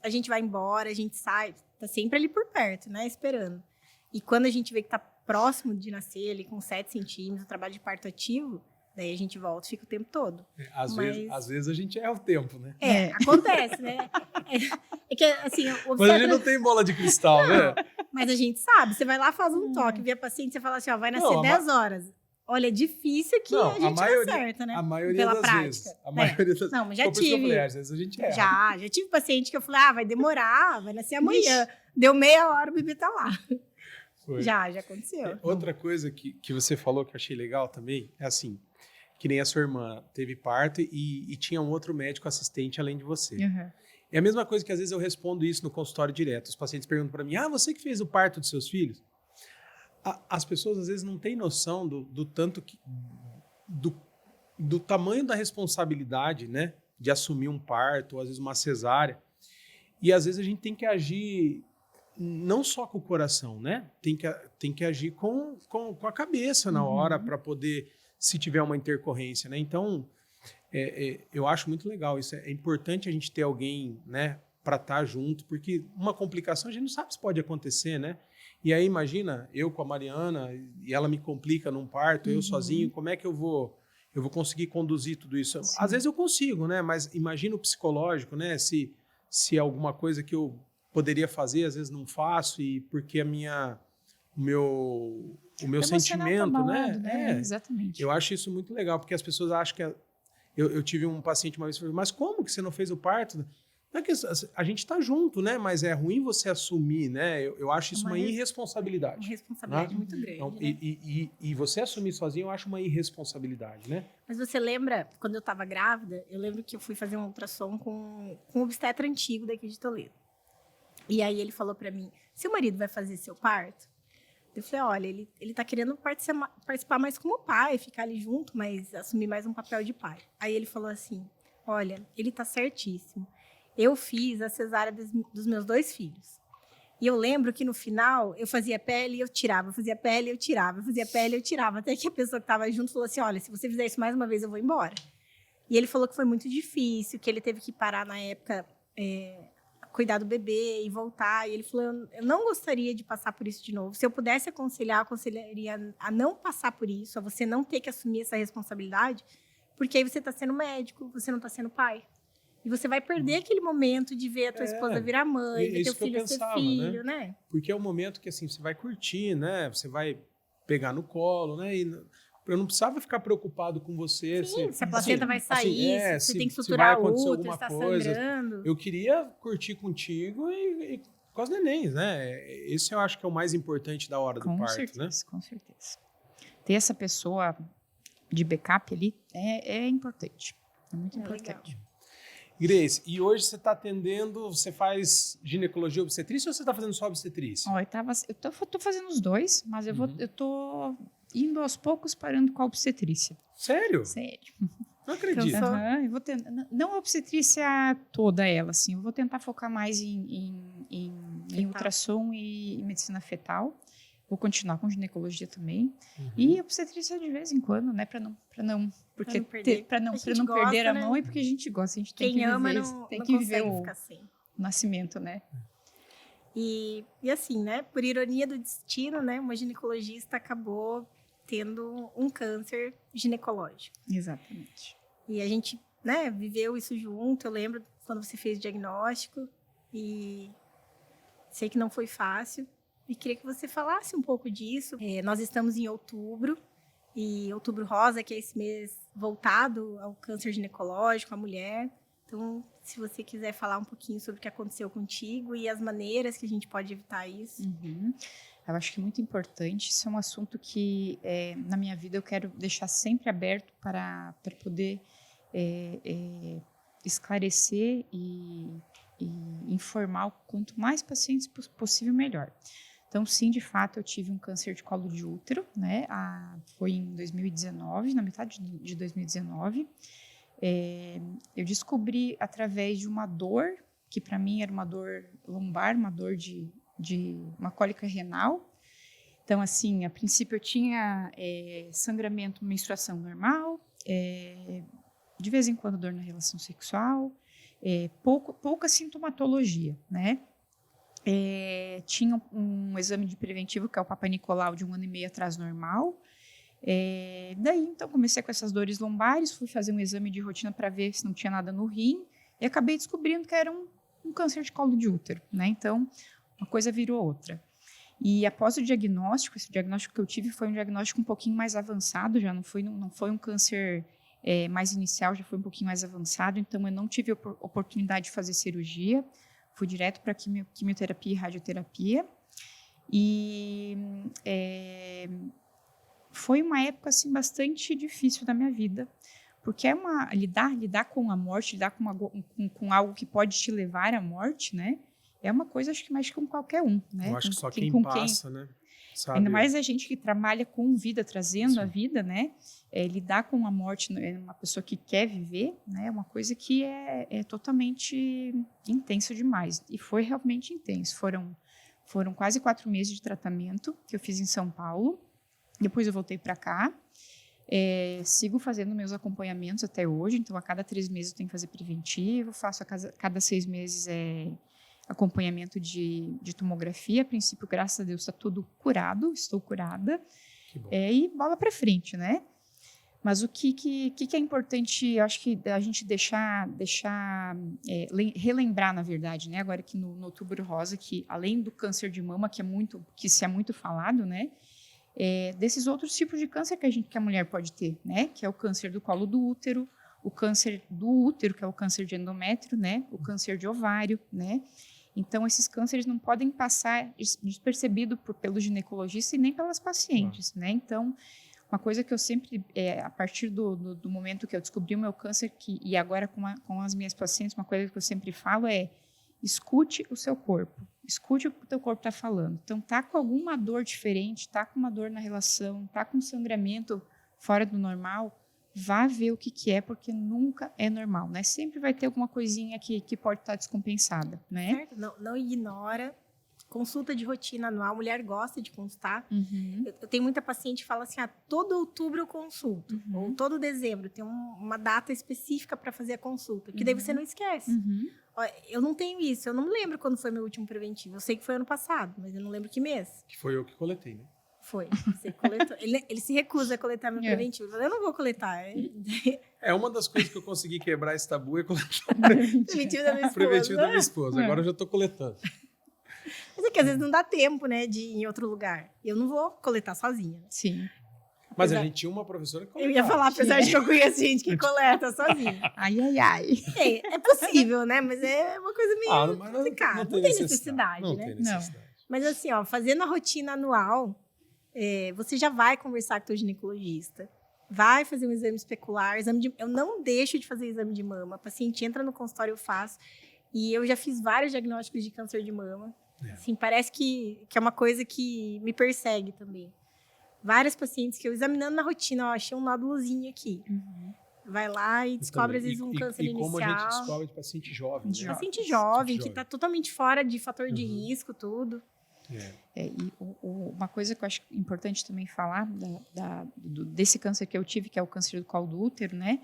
S3: a gente vai embora, a gente sai, tá sempre ali por perto, né, esperando. E quando a gente vê que tá próximo de nascer, ali com 7 centímetros, o trabalho de parto ativo, daí a gente volta e fica o tempo todo.
S1: Às vezes a gente erra o tempo, né?
S3: Acontece, né? É que, assim,
S1: Mas a gente não tem bola de cristal, né?
S3: Mas a gente sabe. Você vai lá, faz um toque, vê a paciente, você fala assim, ó, vai nascer 10 horas. Olha, é difícil que a gente acerta, né?
S1: A maioria
S3: Pela
S1: das
S3: prática.
S1: vezes. A maioria das
S3: Não, mas já
S1: Por isso que eu
S3: tive.
S1: falei, às vezes a gente erra.
S3: Já tive paciente que eu falei, vai demorar, vai nascer amanhã. Deu meia hora, o bebê tá lá.
S1: Foi.
S3: Já aconteceu.
S1: Outra coisa que você falou que eu achei legal também, é assim, que nem a sua irmã teve parto e tinha um outro médico assistente além de você.
S2: Uhum.
S1: É a mesma coisa que às vezes eu respondo isso no consultório direto. Os pacientes perguntam para mim, você que fez o parto dos seus filhos? As pessoas às vezes não têm noção do tanto que... Do tamanho da responsabilidade, né? De assumir um parto, ou às vezes uma cesárea. E às vezes a gente tem que agir não só com o coração, né? Tem que agir com a cabeça na hora para poder, se tiver uma intercorrência, né? Então, eu acho muito legal isso. É importante a gente ter alguém, né? Para estar junto, porque uma complicação a gente não sabe se pode acontecer, né? E aí, imagina, eu com a Mariana, e ela me complica num parto, eu sozinho, como é que eu vou conseguir conduzir tudo isso?
S2: Sim.
S1: Às vezes eu consigo, né? Mas imagina o psicológico, né? Se alguma coisa que eu poderia fazer, às vezes não faço, e porque o meu sentimento,
S2: tá abalado,
S1: né?
S2: Exatamente.
S1: Eu acho isso muito legal, porque as pessoas acham que... Eu tive um paciente uma vez que falou, mas como que você não fez o parto? Não é que a gente está junto, né? Mas é ruim você assumir, né? Eu acho isso uma irresponsabilidade.
S3: Uma responsabilidade muito grande,
S1: então,
S3: né?
S1: E você assumir sozinho, eu acho uma irresponsabilidade, né?
S3: Mas você lembra, quando eu estava grávida, eu lembro que eu fui fazer um ultrassom com um obstetra antigo daqui de Toledo. E aí ele falou para mim, seu marido vai fazer seu parto? Eu falei, olha, ele tá querendo participar mais como pai, ficar ali junto, mas assumir mais um papel de pai. Aí ele falou assim, olha, ele tá certíssimo. Eu fiz a cesárea dos meus 2 filhos. E eu lembro que no final, eu fazia pele e eu tirava, eu fazia pele e eu tirava, eu fazia pele e eu tirava. Até que a pessoa que estava junto falou assim, olha, se você fizer isso mais uma vez, eu vou embora. E ele falou que foi muito difícil, que ele teve que parar na época, cuidar do bebê e voltar. E ele falou, eu não gostaria de passar por isso de novo. Se eu pudesse aconselhar, eu aconselharia a não passar por isso, a você não ter que assumir essa responsabilidade, porque aí você está sendo médico, você não está sendo pai. E você vai perder aquele momento de ver a tua esposa virar mãe, ver teu filho ser filho, né?
S1: Porque é um momento que, assim, você vai curtir, né? Você vai pegar no colo, né? E eu não precisava ficar preocupado com você.
S3: Sim, se a placenta vai sair, se tem que suturar o útero, se tá sangrando.
S1: Eu queria curtir contigo e com as nenéns, né? Esse eu acho que é o mais importante da hora do parto, né?
S2: Com certeza. Ter essa pessoa de backup ali é importante. É muito importante.
S3: Legal.
S1: Grace, e hoje você está atendendo, você faz ginecologia obstetrícia ou você está fazendo só obstetrícia?
S2: Eu tô fazendo os dois, mas eu tô indo aos poucos parando com a obstetrícia.
S1: Sério?
S2: Sério.
S1: Não acredito.
S2: Eu vou não a obstetrícia toda ela, assim. Eu vou tentar focar mais em ultrassom e medicina fetal. Vou continuar com ginecologia também. E obstetrícia de vez em quando, né? Para não perder a mão, e porque a gente gosta, a gente tem que viver,
S3: ama não
S2: viver o nascimento, né?
S3: E assim, né? Por ironia do destino, né? Uma ginecologista acabou tendo um câncer ginecológico.
S2: Exatamente.
S3: E a gente, né? Viveu isso junto. Eu lembro quando você fez o diagnóstico e sei que não foi fácil. E queria que você falasse um pouco disso. Nós estamos em outubro, e Outubro Rosa, que é esse mês voltado ao câncer ginecológico, à mulher. Então, se você quiser falar um pouquinho sobre o que aconteceu contigo e as maneiras que a gente pode evitar isso.
S2: Eu acho que é muito importante. Isso é um assunto que, na minha vida, eu quero deixar sempre aberto para poder esclarecer e informar quanto mais pacientes possível, melhor. Então, sim, de fato, eu tive um câncer de colo de útero, né? Foi em 2019, na metade de 2019. Eu descobri através de uma dor, que para mim era uma dor lombar, uma dor de uma cólica renal. Então, assim, a princípio eu tinha sangramento, menstruação normal, de vez em quando dor na relação sexual, pouca sintomatologia, né? Tinha um exame de preventivo, que é o Papa Nicolau, de 1 ano e meio atrás, normal. Daí, então, comecei com essas dores lombares, fui fazer um exame de rotina para ver se não tinha nada no rim, e acabei descobrindo que era um câncer de colo de útero, né? Então, uma coisa virou outra. E após o diagnóstico, esse diagnóstico que eu tive foi um diagnóstico um pouquinho mais avançado, já não foi um câncer mais inicial, já foi um pouquinho mais avançado, então eu não tive oportunidade de fazer cirurgia, fui direto para quimioterapia e radioterapia. E foi uma época assim, bastante difícil da minha vida, porque lidar com a morte, lidar com algo que pode te levar à morte, né? É uma coisa, acho que mais com qualquer um, né?
S1: Eu acho que só quem passa, né? Sabe.
S2: Ainda mais a gente que trabalha com vida, trazendo
S1: Sim.
S2: a vida, né? Lidar com a morte, uma pessoa que quer viver, né? É uma coisa que é totalmente intensa demais. E foi realmente intenso. Foram quase 4 meses de tratamento que eu fiz em São Paulo. Depois eu voltei para cá. Sigo fazendo meus acompanhamentos até hoje. Então, a cada 3 meses eu tenho que fazer preventivo. Faço a cada 6 meses acompanhamento de tomografia. A princípio, graças a Deus, está tudo curado. Estou curada.
S1: Que bom.
S2: E bola para frente, né? Mas o que é importante, acho que a gente relembrar, na verdade, né? Agora que no Outubro Rosa, que além do câncer de mama, que se é muito falado, né? Desses outros tipos de câncer que a mulher pode ter, né? Que é o câncer do colo do útero, o câncer do útero, que é o câncer de endométrio, né? O câncer de ovário, né? Então, esses cânceres não podem passar despercebido pelo ginecologista e nem pelas pacientes, né? Então, uma coisa que eu sempre, a partir do momento que eu descobri o meu câncer, e agora com as minhas pacientes, uma coisa que eu sempre falo é: escute o seu corpo, escute o que o teu corpo está falando. Então, tá com alguma dor diferente, tá com uma dor na relação, tá com sangramento fora do normal, vá ver o que é, porque nunca é normal, né? Sempre vai ter alguma coisinha que pode estar descompensada, né?
S3: Certo? Não ignora. Consulta de rotina anual, a mulher gosta de consultar.
S2: Uhum.
S3: Eu tenho muita paciente que fala assim, todo outubro eu consulto, ou todo dezembro, tem uma data específica para fazer a consulta, que daí você não esquece.
S2: Uhum.
S3: Ó, eu não tenho isso, eu não me lembro quando foi meu último preventivo, eu sei que foi ano passado, mas eu não lembro que mês.
S1: Que foi eu que coletei, né?
S3: Foi, você coletou. Ele se recusa a coletar meu preventivo, eu falei, eu não vou coletar.
S1: Uma das coisas que eu consegui quebrar esse tabu é coletar
S3: Preventivo da minha esposa.
S1: preventivo da minha esposa. Agora eu já estou coletando.
S3: Mas é que às vezes não dá tempo, né, de ir em outro lugar. Eu não vou coletar sozinha.
S2: Sim.
S1: Mas a gente tinha uma professora que coletava.
S3: Eu ia falar, apesar de que eu conheço gente que coleta sozinha.
S2: Ai, ai, ai.
S3: É possível, né? Mas é uma coisa meio complicada. Não tem necessidade,
S1: não
S3: né?
S1: Tem necessidade.
S3: Mas assim, ó, fazendo a rotina anual, você já vai conversar com o teu ginecologista, vai fazer um exame especular, eu não deixo de fazer exame de mama. A paciente entra no consultório, eu faço. E eu já fiz vários diagnósticos de câncer de mama. Assim, parece que é uma coisa que me persegue também. Várias pacientes que eu examinando na rotina, ó, achei um nódulozinho aqui.
S2: Uhum.
S3: Vai lá e descobre, às vezes, um câncer inicial.
S1: E como a gente descobre de paciente jovem. Né?
S3: Paciente jovem, que está totalmente fora de fator de risco, tudo.
S2: E uma coisa que eu acho importante também falar desse câncer que eu tive, que é o câncer do colo do útero, né?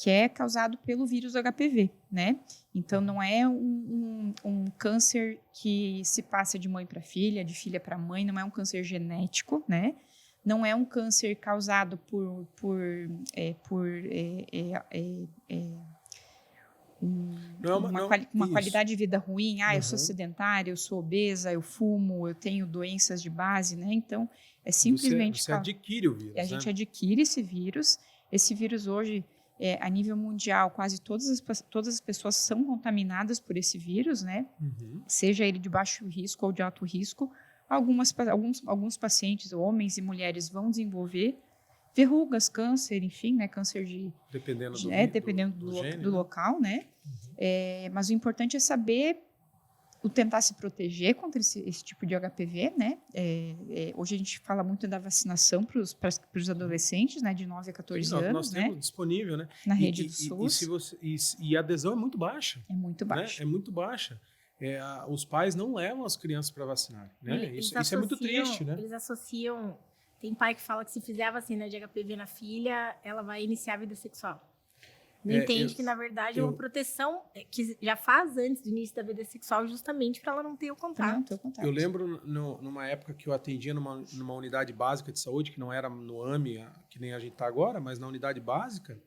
S2: Que é causado pelo vírus do HPV, né? Então, não é um câncer que se passa de mãe para filha, de filha para mãe, não é um câncer genético, né? Não é um câncer causado por uma qualidade de vida ruim. Eu sou sedentária, eu sou obesa, eu fumo, eu tenho doenças de base, né? Então, é simplesmente...
S1: Você adquire o vírus,
S2: a gente adquire esse vírus. Esse vírus hoje... a nível mundial, quase todas as pessoas são contaminadas por esse vírus, né? Uhum. Seja ele de baixo risco ou de alto risco. Alguns pacientes, homens e mulheres, vão desenvolver verrugas, câncer, enfim, né? Câncer dependendo do local, né? Uhum. Mas o importante é saber tentar se proteger contra esse tipo de HPV, né? Hoje a gente fala muito da vacinação para os adolescentes, né? De 9 a 14 anos,
S1: nós temos disponível, né?
S2: Na rede do SUS.
S1: E a adesão é muito baixa.
S2: É muito baixa.
S1: Né? É muito baixa. os pais não levam as crianças para vacinar, né? Isso é muito triste, né?
S3: Eles associam... Tem pai que fala que se fizer a vacina de HPV na filha, ela vai iniciar a vida sexual. Não entende que, na verdade, é uma proteção que já faz antes do início da vida sexual, justamente para ela não ter o contato.
S1: Eu lembro, numa época que eu atendia numa unidade básica de saúde, que não era no AMI, que nem a gente está agora, mas na unidade básica,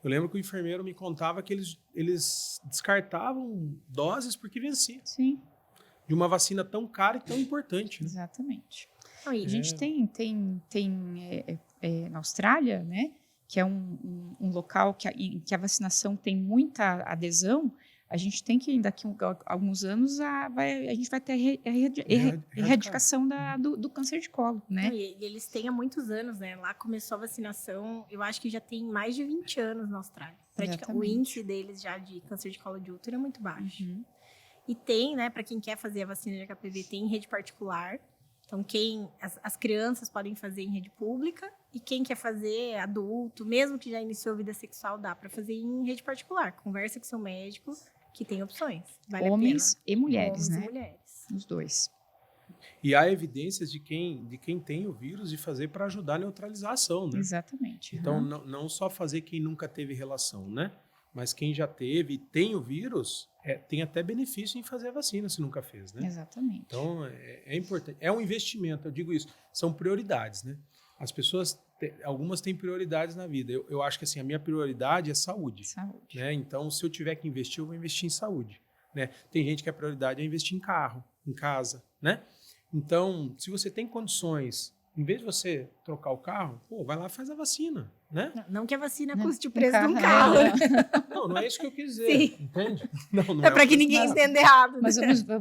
S1: eu lembro que o enfermeiro me contava que eles descartavam doses porque vencia.
S2: Sim.
S1: De uma vacina tão cara e tão importante. Né?
S2: Exatamente. A gente tem na Austrália, né? Que é um local que a vacinação tem muita adesão, a gente tem que, daqui a alguns anos, a gente vai ter a erradicação do câncer de colo, né?
S3: E eles têm há muitos anos, né? Lá começou a vacinação, eu acho que já tem mais de 20 anos na Austrália. O índice deles já de câncer de colo de útero é muito baixo.
S2: Uhum.
S3: E tem, né, para quem quer fazer a vacina de HPV, tem em rede particular. Então, as crianças podem fazer em rede pública e quem quer fazer adulto, mesmo que já iniciou a vida sexual, dá para fazer em rede particular. Conversa com seu médico, que tem opções. Vale
S2: Homens
S3: a pena.
S2: E mulheres,
S3: Homens
S2: né?
S3: E mulheres.
S2: Os dois.
S1: E há evidências de quem tem o vírus de fazer para ajudar a neutralizar a ação, né?
S2: Exatamente.
S1: Então, não só fazer quem nunca teve relação, né? Mas quem já teve e tem o vírus, tem até benefício em fazer a vacina se nunca fez, né?
S2: Exatamente.
S1: Então, é importante. É um investimento, eu digo isso. São prioridades, né? As pessoas, algumas têm prioridades na vida. Eu acho que assim, a minha prioridade é saúde.
S2: Saúde.
S1: Né? Então, se eu tiver que investir, eu vou investir em saúde. Né? Tem gente que a prioridade é investir em carro, em casa, né? Então, se você tem condições, em vez de você trocar o carro, vai lá e faz a vacina, né?
S3: Não que a vacina custe o preço de um carro.
S1: Não é isso que eu quis dizer,
S3: Sim.
S1: Entende? Não
S3: é para que ninguém entenda errado.
S2: Mas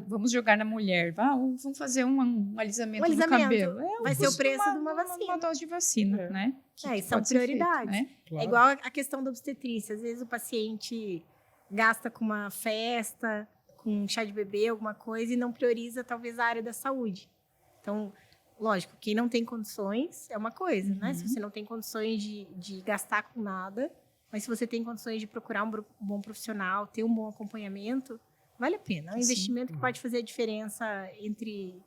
S2: vamos jogar na mulher. Vamos fazer um alisamento do cabelo.
S3: Vai ser o preço de uma vacina.
S2: Uma dose de vacina, né? Que
S3: são prioridades.
S2: Feito, né?
S1: Claro.
S3: É igual a questão da obstetrícia. Às vezes o paciente gasta com uma festa, com um chá de bebê, alguma coisa, e não prioriza talvez a área da saúde. Então, lógico, quem não tem condições é uma coisa, né? Se você não tem condições de gastar com nada, mas se você tem condições de procurar um bom profissional, ter um bom acompanhamento, vale a pena. É um investimento que pode fazer a diferença entre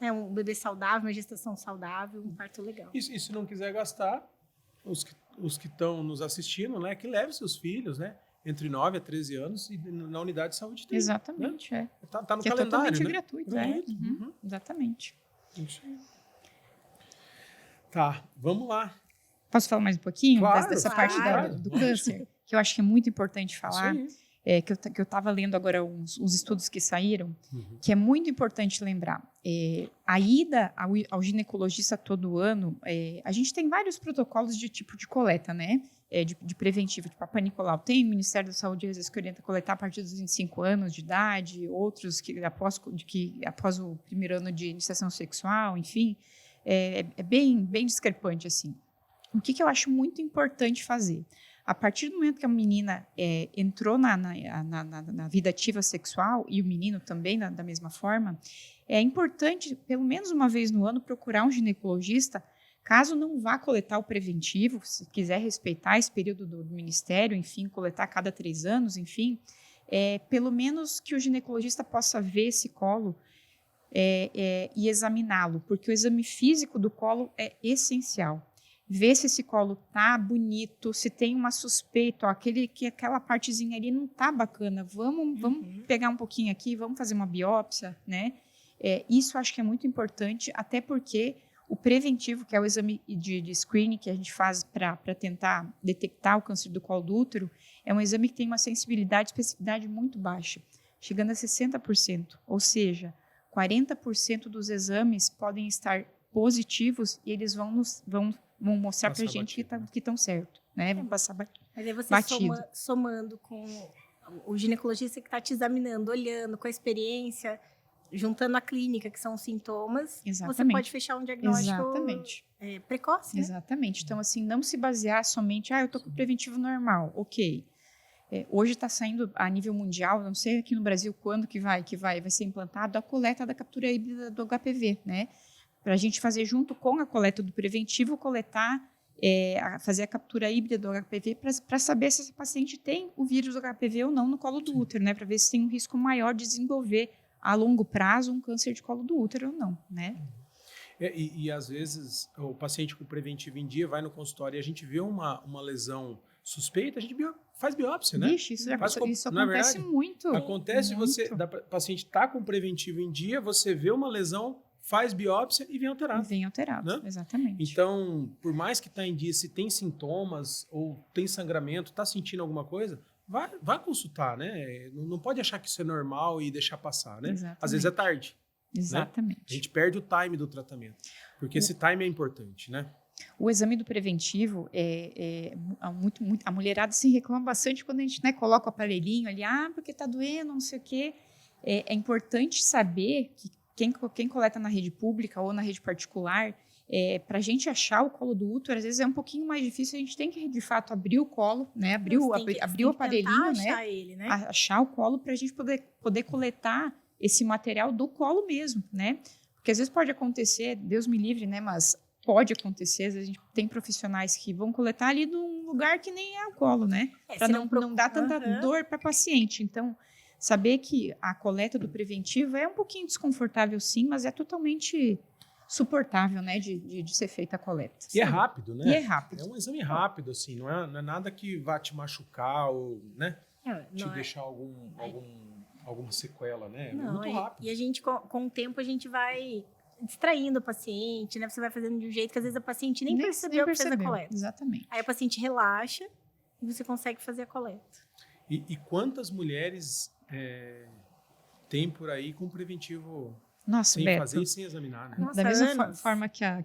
S3: um bebê saudável, uma gestação saudável, um parto legal.
S1: E se não quiser gastar, os que estão nos assistindo, né, que leve seus filhos, né? Entre 9 a 13 anos e na unidade de saúde tem.
S2: Exatamente,
S1: né? Tá no
S2: que
S1: calendário,
S2: é totalmente
S1: né?
S2: gratuito. Exatamente.
S1: Isso aí. Tá, vamos lá.
S2: Posso falar mais um pouquinho dessa parte
S3: claro.
S2: do câncer? Que eu acho que é muito importante falar.
S1: Isso aí.
S2: Que eu estava lendo agora uns estudos que saíram, que é muito importante lembrar. A ida ao ginecologista todo ano, a gente tem vários protocolos de tipo de coleta, né? De preventivo, tipo a Papai Nicolau. Tem o Ministério da Saúde, às vezes, que orienta coletar a partir dos 25 anos de idade, outros que após o primeiro ano de iniciação sexual, enfim. É bem discrepante, assim. O que eu acho muito importante fazer? A partir do momento que a menina entrou na vida ativa sexual, e o menino também, da mesma forma, é importante, pelo menos uma vez no ano, procurar um ginecologista, caso não vá coletar o preventivo, se quiser respeitar esse período do Ministério, enfim, coletar a cada 3 anos, enfim, pelo menos que o ginecologista possa ver esse colo e examiná-lo, porque o exame físico do colo é essencial. Ver se esse colo tá bonito, se tem uma suspeita, aquela partezinha ali não tá bacana, vamos pegar um pouquinho aqui, vamos fazer uma biópsia, né? Isso acho que é muito importante, até porque o preventivo, que é o exame de screening que a gente faz para tentar detectar o câncer do colo do útero, é um exame que tem uma sensibilidade e especificidade muito baixa, chegando a 60%, ou seja, 40% dos exames podem estar positivos e eles vão mostrar para a gente que estão certo, né? Vão passar batido.
S3: Mas aí você somando com o ginecologista que está te examinando, olhando, com a experiência, juntando a clínica, que são os sintomas, você pode fechar um diagnóstico precoce, né?
S2: Exatamente. Então, assim, não se basear somente, eu estou com preventivo normal, ok. Hoje está saindo a nível mundial, não sei aqui no Brasil quando que vai ser implantado, a coleta da captura híbrida do HPV, né? Para a gente fazer junto com a coleta do preventivo, coletar fazer a captura híbrida do HPV para saber se essa paciente tem o vírus do HPV ou não no colo do útero, né? Para ver se tem um risco maior de desenvolver a longo prazo um câncer de colo do útero ou não, né?
S1: E às vezes o paciente com preventivo em dia vai no consultório e a gente vê uma lesão suspeita, a gente faz biópsia, né?
S2: Vixe, isso acontece muito.
S1: Acontece
S2: muito.
S1: Paciente tá com preventivo em dia, você vê uma lesão, faz biópsia e vem alterado.
S2: Vem alterado, né? Exatamente.
S1: Então, por mais que tá em dia, se tem sintomas ou tem sangramento, tá sentindo alguma coisa, vai consultar, né? Não pode achar que isso é normal e deixar passar, né?
S2: Exatamente.
S1: Às vezes é tarde.
S2: Exatamente.
S1: Né? A gente perde o time do tratamento, porque esse time é importante, né?
S2: O exame do preventivo a mulherada se reclama bastante quando a gente, né, coloca o aparelhinho ali, porque tá doendo, não sei o quê. É importante saber que quem coleta na rede pública ou na rede particular, para a gente achar o colo do útero, às vezes é um pouquinho mais difícil, a gente tem que, de fato, abrir o colo, né, abrir o aparelhinho, né, achar o colo para a gente poder coletar esse material do colo mesmo, né, porque às vezes pode acontecer, Deus me livre, né, mas pode acontecer, às vezes a gente tem profissionais que vão coletar ali num lugar que nem é o colo, né, para não dar tanta dor para paciente. Então, saber que a coleta do preventivo é um pouquinho desconfortável, sim, mas é totalmente suportável, né, de ser feita a coleta.
S1: E é rápido, né?
S2: E é rápido.
S1: É um exame rápido, assim, não é nada que vá te machucar ou, né, te deixar alguma sequela, né?
S3: Não,
S1: é muito rápido.
S3: E a gente, com o tempo, a gente vai distraindo o paciente, né? Você vai fazendo de um jeito que às vezes a paciente nem percebeu que fez a coleta.
S2: Exatamente.
S3: Aí a paciente relaxa e você consegue fazer a coleta.
S1: E quantas mulheres tem por aí com preventivo sem
S2: Beto,
S1: fazer e sem examinar, né?
S2: Da mesma forma que a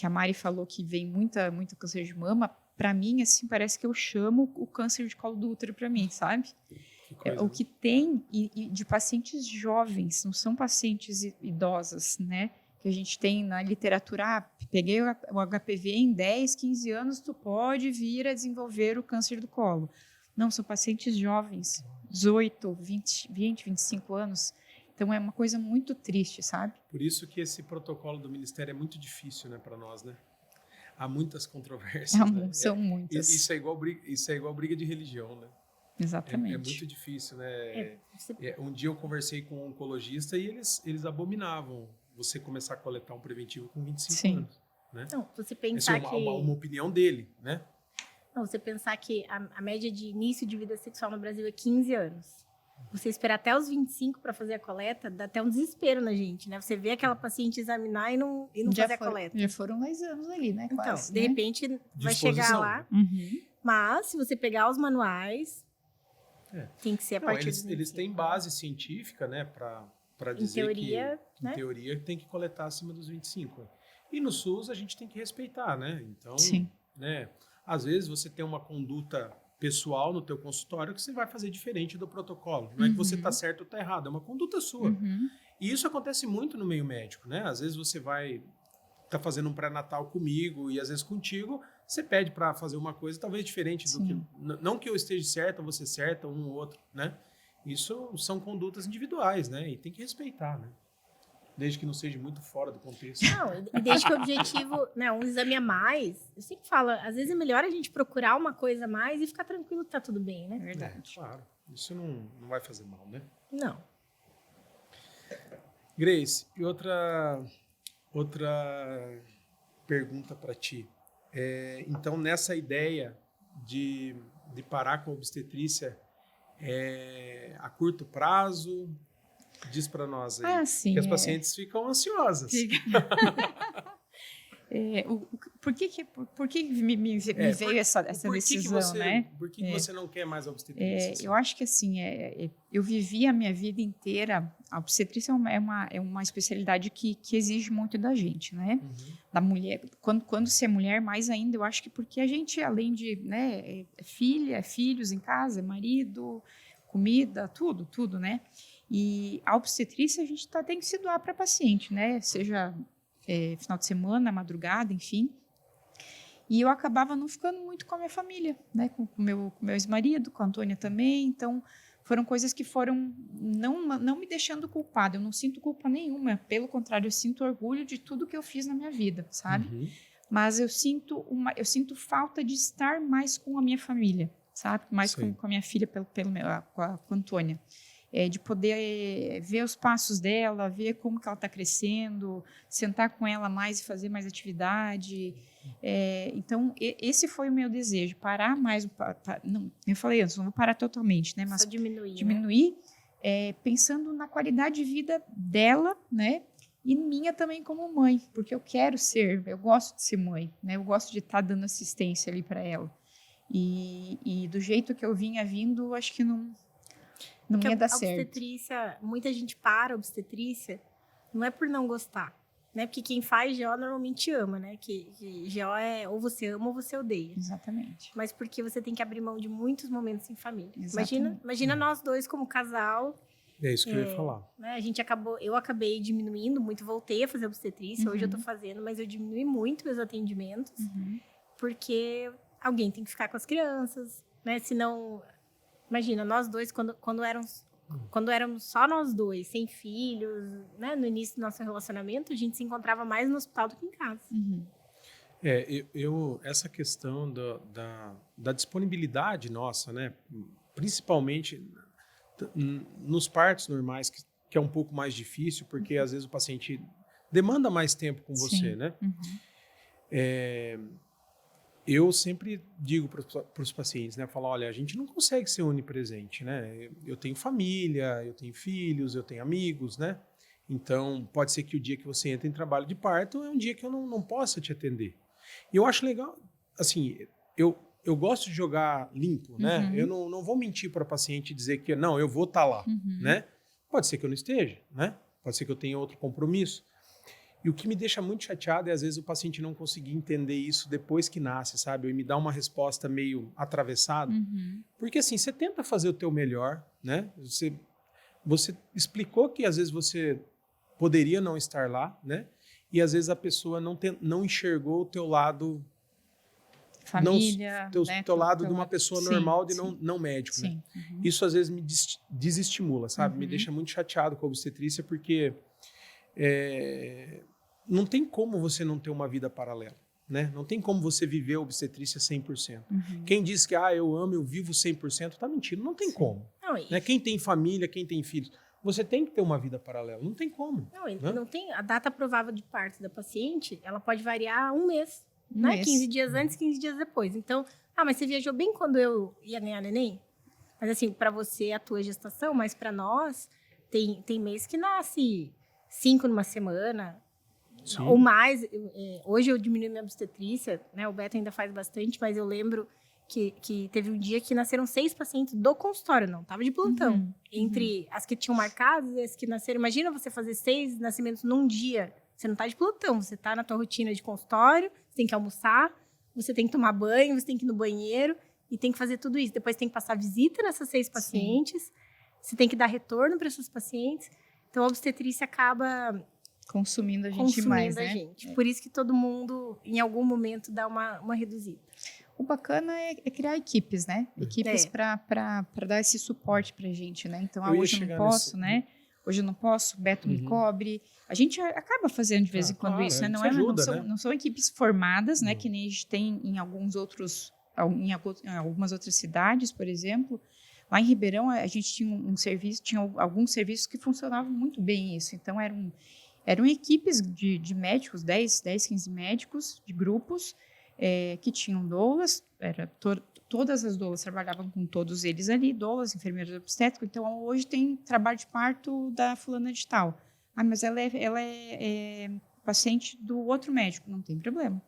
S2: Mari falou que vem muito câncer de mama, para mim, assim, parece que eu chamo o câncer de colo do útero para mim, sabe? O que tem de pacientes jovens, não são pacientes idosas, né? Que a gente tem na literatura, peguei o HPV em 10, 15 anos, tu pode vir a desenvolver o câncer do colo. Não, são pacientes jovens, 18, 20, 25 anos. Então, é uma coisa muito triste, sabe?
S1: Por isso que esse protocolo do Ministério é muito difícil, né, para nós, né? Há muitas controvérsias. Né?
S2: São muitas.
S1: Isso é igual briga de religião, né?
S2: Exatamente.
S1: É muito difícil, né? Um dia eu conversei com um oncologista e eles abominavam você começar a coletar um preventivo com 25 anos. Né?
S3: Não, você pensar
S1: uma opinião dele, né?
S3: Não, você pensar que a média de início de vida sexual no Brasil é 15 anos. Você esperar até os 25 para fazer a coleta, dá até um desespero na gente, né? Você vê aquela paciente examinar e não fazer a coleta.
S2: Já foram 10 anos ali, né?
S3: Então,
S2: quase,
S3: de repente, vai chegar lá.
S2: Uhum.
S3: Mas, se você pegar os manuais, tem que ser a partir dos 25.
S1: Eles têm base científica, né? Para dizer
S3: em
S1: teoria, tem que coletar acima dos 25. E no SUS, a gente tem que respeitar, né? Então,
S2: sim.
S1: Né? Às vezes, você tem uma conduta pessoal no teu consultório que você vai fazer diferente do protocolo. Não é que você está certo ou está errado, é uma conduta sua. E isso acontece muito no meio médico, né? Às vezes você tá fazendo um pré-natal comigo e às vezes contigo, você pede para fazer uma coisa talvez diferente do que... Não que eu esteja certa, você certa, um ou outro, né? Isso são condutas individuais, né? E tem que respeitar, né? Desde que não seja muito fora do contexto.
S3: Não, e desde que o objetivo, né, um exame a mais, eu sempre falo, às vezes é melhor a gente procurar uma coisa a mais e ficar tranquilo que tá tudo bem, né?
S2: Verdade.
S1: Claro, isso não vai fazer mal, né?
S3: Não.
S1: Grace, e outra pergunta para ti. Então, nessa ideia de parar com a obstetrícia, a curto prazo... Diz para nós aí,
S2: sim,
S1: que as pacientes ficam ansiosas.
S2: Por que me veio essa decisão, né?
S1: Por que você não quer mais a obstetrícia? Assim?
S2: Eu acho que assim, eu vivi a minha vida inteira, a obstetrícia é uma especialidade que exige muito da gente, né? Da mulher, quando se é mulher, mais ainda, eu acho que porque a gente, além de, né, filhos em casa, marido, comida, tudo, né? E a obstetrícia a gente tem que se doar para paciente, né? Seja final de semana, madrugada, enfim. E eu acabava não ficando muito com a minha família, né? Com o meu ex-marido, com a Antônia também. Então, foram coisas que foram não me deixando culpada. Eu não sinto culpa nenhuma. Pelo contrário, eu sinto orgulho de tudo que eu fiz na minha vida, sabe? mas eu sinto falta de estar mais com a minha família, sabe? Mais com a minha filha, com a Antônia. De poder ver os passos dela, ver como que ela está crescendo, sentar com ela mais e fazer mais atividade. Então, esse foi o meu desejo, parar mais. Não, eu falei antes, não vou parar totalmente, né? Mas
S3: só diminuir.
S2: Diminuir, pensando na qualidade de vida dela, né? E minha também como mãe, porque eu gosto de ser mãe, né? Eu gosto de estar dando assistência ali para ela. E do jeito que eu vinha vindo, acho que não ia dar certo.
S3: A obstetrícia, muita gente para a obstetrícia, não é por não gostar, né? Porque quem faz GO normalmente ama, né? Que GO é ou você ama ou você odeia.
S2: Exatamente.
S3: Mas porque você tem que abrir mão de muitos momentos em família.
S2: Exatamente.
S3: Imagina nós dois como casal.
S1: É isso que eu ia falar.
S3: Né? Eu acabei diminuindo muito, voltei a fazer obstetrícia, hoje eu tô fazendo, mas eu diminui muito meus atendimentos, porque alguém tem que ficar com as crianças, né? Senão, imagina, nós dois, quando éramos só nós dois, sem filhos, né? No início do nosso relacionamento, a gente se encontrava mais no hospital do que em casa.
S1: Essa questão da disponibilidade nossa, né? Principalmente nos partos normais, que é um pouco mais difícil, porque às vezes o paciente demanda mais tempo com você, né? Eu sempre digo para os pacientes, né? Falo, olha, a gente não consegue ser onipresente, né? Eu tenho família, eu tenho filhos, eu tenho amigos, né? Então, pode ser que o dia que você entra em trabalho de parto é um dia que eu não possa te atender. E eu acho legal, assim, eu gosto de jogar limpo, né? Eu não vou mentir para o paciente e dizer que, não, eu vou estar lá, né? Pode ser que eu não esteja, né? Pode ser que eu tenha outro compromisso. E o que me deixa muito chateado é, às vezes, o paciente não conseguir entender isso depois que nasce, sabe? Ou me dar uma resposta meio atravessada. Porque, assim, você tenta fazer o teu melhor, né? Você explicou que, às vezes, você poderia não estar lá, né? E, às vezes, a pessoa não enxergou o teu lado...
S2: Família,
S1: teu lado de uma pessoa normal, de não médico,
S2: sim.
S1: né? Isso, às vezes, me desestimula, sabe? Me deixa muito chateado com a obstetrícia, porque... não tem como você não ter uma vida paralela, né? Não tem como você viver a obstetrícia 100%. Quem diz que eu amo, eu vivo 100%, tá mentindo. Não tem como.
S3: Não,
S1: né? Quem tem família, quem tem filhos, você tem que ter uma vida paralela. Não tem como.
S3: Não tem. A data provável de parto da paciente, ela pode variar um mês. Né? 15 dias antes, 15 dias depois. Então, mas você viajou bem quando eu ia ganhar neném? Mas assim, para você, a tua gestação, mas para nós, tem mês que nasce 5 numa semana,
S1: Sim.
S3: ou mais. Hoje eu diminui minha obstetrícia, né? O Beto ainda faz bastante, mas eu lembro que teve um dia que nasceram 6 pacientes do consultório, não tava de plantão. Entre as que tinham marcadas e as que nasceram. Imagina você fazer 6 nascimentos num dia. Você não tá de plantão, você tá na tua rotina de consultório, você tem que almoçar, você tem que tomar banho, você tem que ir no banheiro e tem que fazer tudo isso. Depois tem que passar visita nessas 6 pacientes, você tem que dar retorno para esses pacientes. Então, a obstetrícia acaba
S2: consumindo a gente mais, né?
S3: Por isso que todo mundo, em algum momento, dá uma reduzida.
S2: O bacana é criar equipes, né? Equipes para dar esse suporte pra gente, né? Então, hoje eu não posso, né? Hoje eu não posso, o Beto me cobre. A gente acaba fazendo de vez em quando isso, né? Não são equipes formadas, né? Que nem a gente tem em algumas outras cidades, por exemplo. Lá em Ribeirão, a gente tinha alguns serviços que funcionavam muito bem isso. Então, eram equipes de médicos, 10, 15 médicos de grupos, que tinham doulas, todas as doulas trabalhavam com todos eles ali, doulas, enfermeiros obstétricos. Então, hoje tem trabalho de parto da fulana de tal. Mas ela é paciente do outro médico, não tem problema.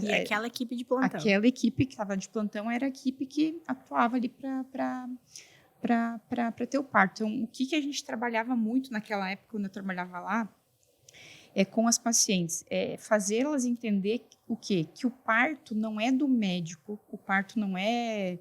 S3: E aquela equipe de plantão.
S2: Aquela equipe que estava de plantão era a equipe que atuava ali para ter o parto. Então, o que a gente trabalhava muito naquela época, quando eu trabalhava lá, com as pacientes, fazê-las entender o quê? Que o parto não é do médico, o parto não é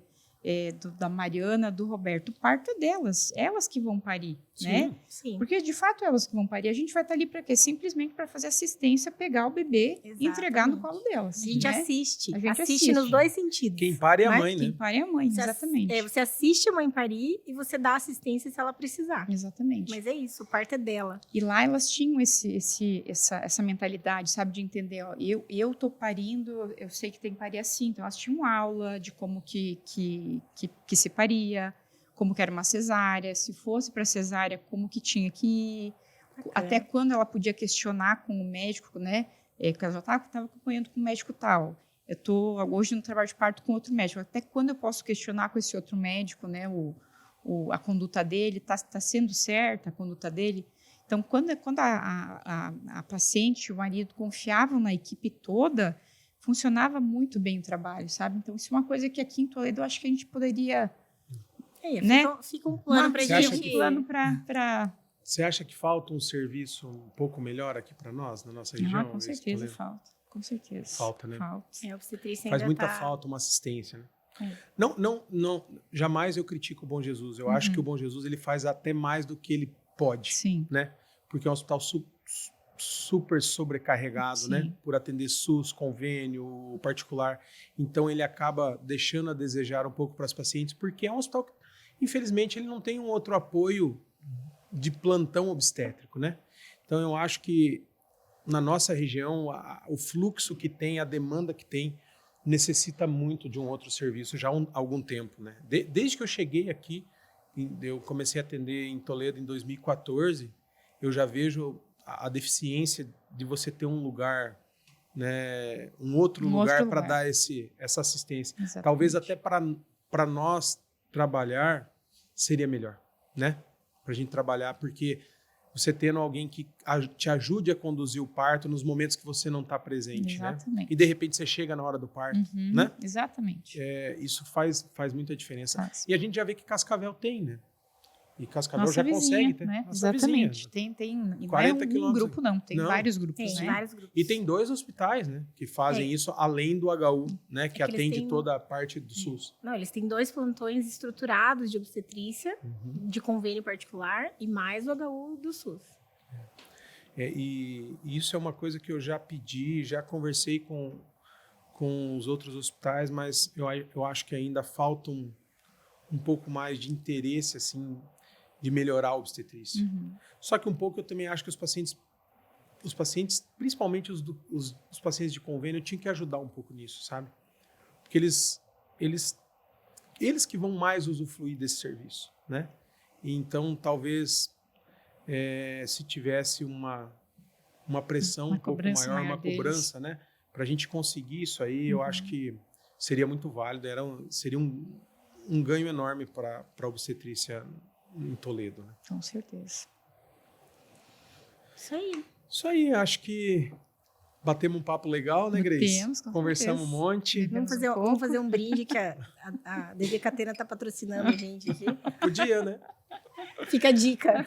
S2: da Mariana, do Roberto, o parto é delas, elas que vão parir. né?
S3: Sim.
S2: Porque, de fato, elas que vão parir. A gente vai estar ali para quê? Simplesmente para fazer assistência, pegar o bebê e entregar no colo delas.
S3: A gente
S2: né?
S3: assiste.
S2: A gente
S3: assiste nos dois sentidos.
S1: Quem pare é a
S3: Mas
S1: mãe,
S2: Quem
S1: né?
S2: pare é a mãe,
S3: Você
S2: exatamente.
S3: Você assiste a mãe parir e você dá assistência se ela precisar.
S2: Exatamente.
S3: Mas é isso, o parto é dela.
S2: E lá elas tinham essa mentalidade, sabe, de entender, ó, eu tô parindo, eu sei que tem que parir assim. Então elas tinham aula de como que se paria, como que era uma cesárea, se fosse para cesárea, como que tinha que ir, até quando ela podia questionar com o médico, né? Porque ela já estava acompanhando com o médico tal. Eu tô hoje no trabalho de parto com outro médico. Até quando eu posso questionar com esse outro médico, né? A conduta dele tá sendo certa, a conduta dele. Então, quando a paciente, o marido confiavam na equipe toda, funcionava muito bem o trabalho, sabe? Então, isso é uma coisa que aqui em Toledo eu acho que a gente poderia, né?
S3: Fica um plano pra gente.
S2: Um plano para
S1: Você acha que falta um serviço um pouco melhor aqui para nós, na nossa região?
S2: com certeza falta. Com certeza.
S1: Falta, né?
S2: Falta.
S3: A obstetrícia
S1: Faz
S3: ainda
S1: muita
S3: tá...
S1: falta uma assistência, né?
S2: É.
S1: Não, jamais eu critico o Bom Jesus. Eu acho que o Bom Jesus ele faz até mais do que ele pode,
S2: Sim.
S1: né? Porque é um hospital super sobrecarregado,
S2: Sim.
S1: né? Por atender SUS, convênio, particular. Então ele acaba deixando a desejar um pouco para os pacientes, porque é um hospital que, infelizmente, ele não tem um outro apoio de plantão obstétrico, né? Então eu acho que na nossa região o fluxo que tem, a demanda que tem, necessita muito de um outro serviço já há algum tempo, né? Desde que eu cheguei aqui, eu comecei a atender em Toledo em 2014, eu já vejo a deficiência de você ter um lugar, né, um outro lugar para dar essa assistência.
S2: Exatamente.
S1: Talvez até para nós trabalhar seria melhor, né? Para a gente trabalhar, porque você tendo alguém que te ajude a conduzir o parto nos momentos que você não está presente,
S2: Exatamente.
S1: né? E de repente você chega na hora do parto, né?
S2: Exatamente.
S1: Isso faz muita diferença.
S2: Faz.
S1: E a gente já vê que Cascavel tem, né? E Cascavel
S2: Nossa
S1: já
S2: vizinha,
S1: consegue ter.
S2: né?
S1: Nossa
S2: Exatamente.
S1: vizinha.
S2: Tem, e não
S1: 40
S2: é um
S1: quilômetros.
S2: grupo, não. Tem
S1: Não.
S2: vários grupos,
S3: Tem
S2: né?
S3: vários grupos.
S1: E tem 2 hospitais, né? Que fazem isso além do HU, né? Que
S3: É que eles
S1: atende
S3: têm-
S1: toda a parte do SUS.
S3: Não, eles têm 2 plantões estruturados de obstetrícia, de convênio particular, e mais o HU do SUS.
S1: E isso é uma coisa que eu já pedi, já conversei com os outros hospitais, mas eu acho que ainda falta um pouco mais de interesse, assim, de melhorar a obstetrícia. Só que um pouco eu também acho que os pacientes, principalmente os pacientes de convênio, tinham que ajudar um pouco nisso, sabe? Porque eles que vão mais usufruir desse serviço, né? E então, talvez, se tivesse uma pressão um pouco maior, uma cobrança, né? Para a gente conseguir isso aí, eu acho que seria muito válido, seria um ganho enorme para a obstetrícia em Toledo, né?
S2: Com certeza.
S3: Isso aí.
S1: Acho que batemos um papo legal, né, Grace?
S2: Batemos, com
S1: Conversamos
S2: certeza.
S1: um monte.
S3: Vamos fazer um brinde que a DV Catena tá patrocinando a gente aqui.
S1: Podia, né?
S3: Fica a dica.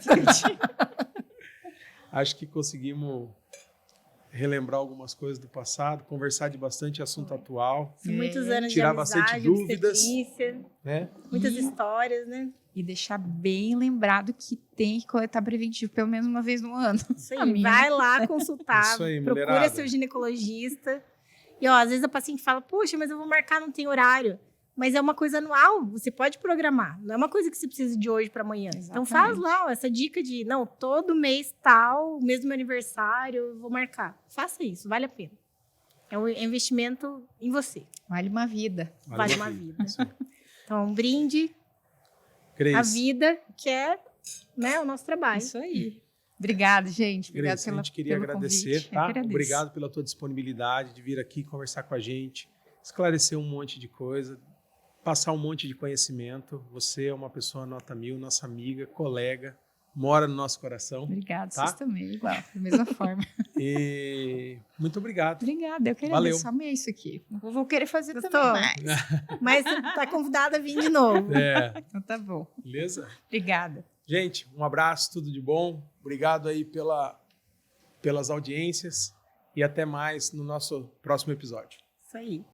S1: Acho que conseguimos relembrar algumas coisas do passado, conversar de bastante assunto atual,
S3: Muitos anos
S1: tirar
S3: de amizade,
S1: bastante dúvidas,
S3: obstetrícia,
S1: né?
S3: muitas histórias, né?
S2: E deixar bem lembrado que tem que coletar preventivo pelo menos uma vez no ano.
S3: Isso
S2: A
S3: aí,
S2: minha.
S3: vai lá consultar,
S1: Isso aí,
S3: procura
S1: mulherada.
S3: seu ginecologista. E, ó, às vezes a paciente fala, puxa, mas eu vou marcar, não tem horário. Mas é uma coisa anual, você pode programar. Não é uma coisa que você precisa de hoje para amanhã. Então faz lá ó, essa dica de, não, todo mês tal, mês do meu aniversário, eu vou marcar. Faça isso, vale a pena. É um investimento em você.
S2: Vale uma vida.
S3: Vale uma vida.
S1: Isso aí.
S3: Então, um brinde
S1: Grace,
S3: à vida, que é, né, o nosso trabalho.
S2: Isso aí. Obrigada, gente. Obrigada
S1: Grace, a gente queria
S2: pelo
S1: agradecer,
S2: convite. Eu
S1: tá?
S2: agradeço.
S1: Obrigado pela tua disponibilidade de vir aqui conversar com a gente, esclarecer um monte de coisa, passar um monte de conhecimento. Você é uma pessoa nota 1000, nossa amiga, colega, mora no nosso coração.
S2: Obrigada,
S1: Tá?
S2: vocês também, igual, da mesma forma.
S1: E muito obrigado.
S2: Obrigada, eu quero
S1: Valeu.
S2: agradecer. Amei isso aqui. Eu vou querer fazer
S3: Gostou?
S2: também mais.
S3: Mas você tá convidada a vir de novo.
S2: Então tá bom.
S1: Beleza?
S2: Obrigada.
S1: Gente, um abraço, tudo de bom. Obrigado aí pelas audiências e até mais no nosso próximo episódio.
S3: Isso aí.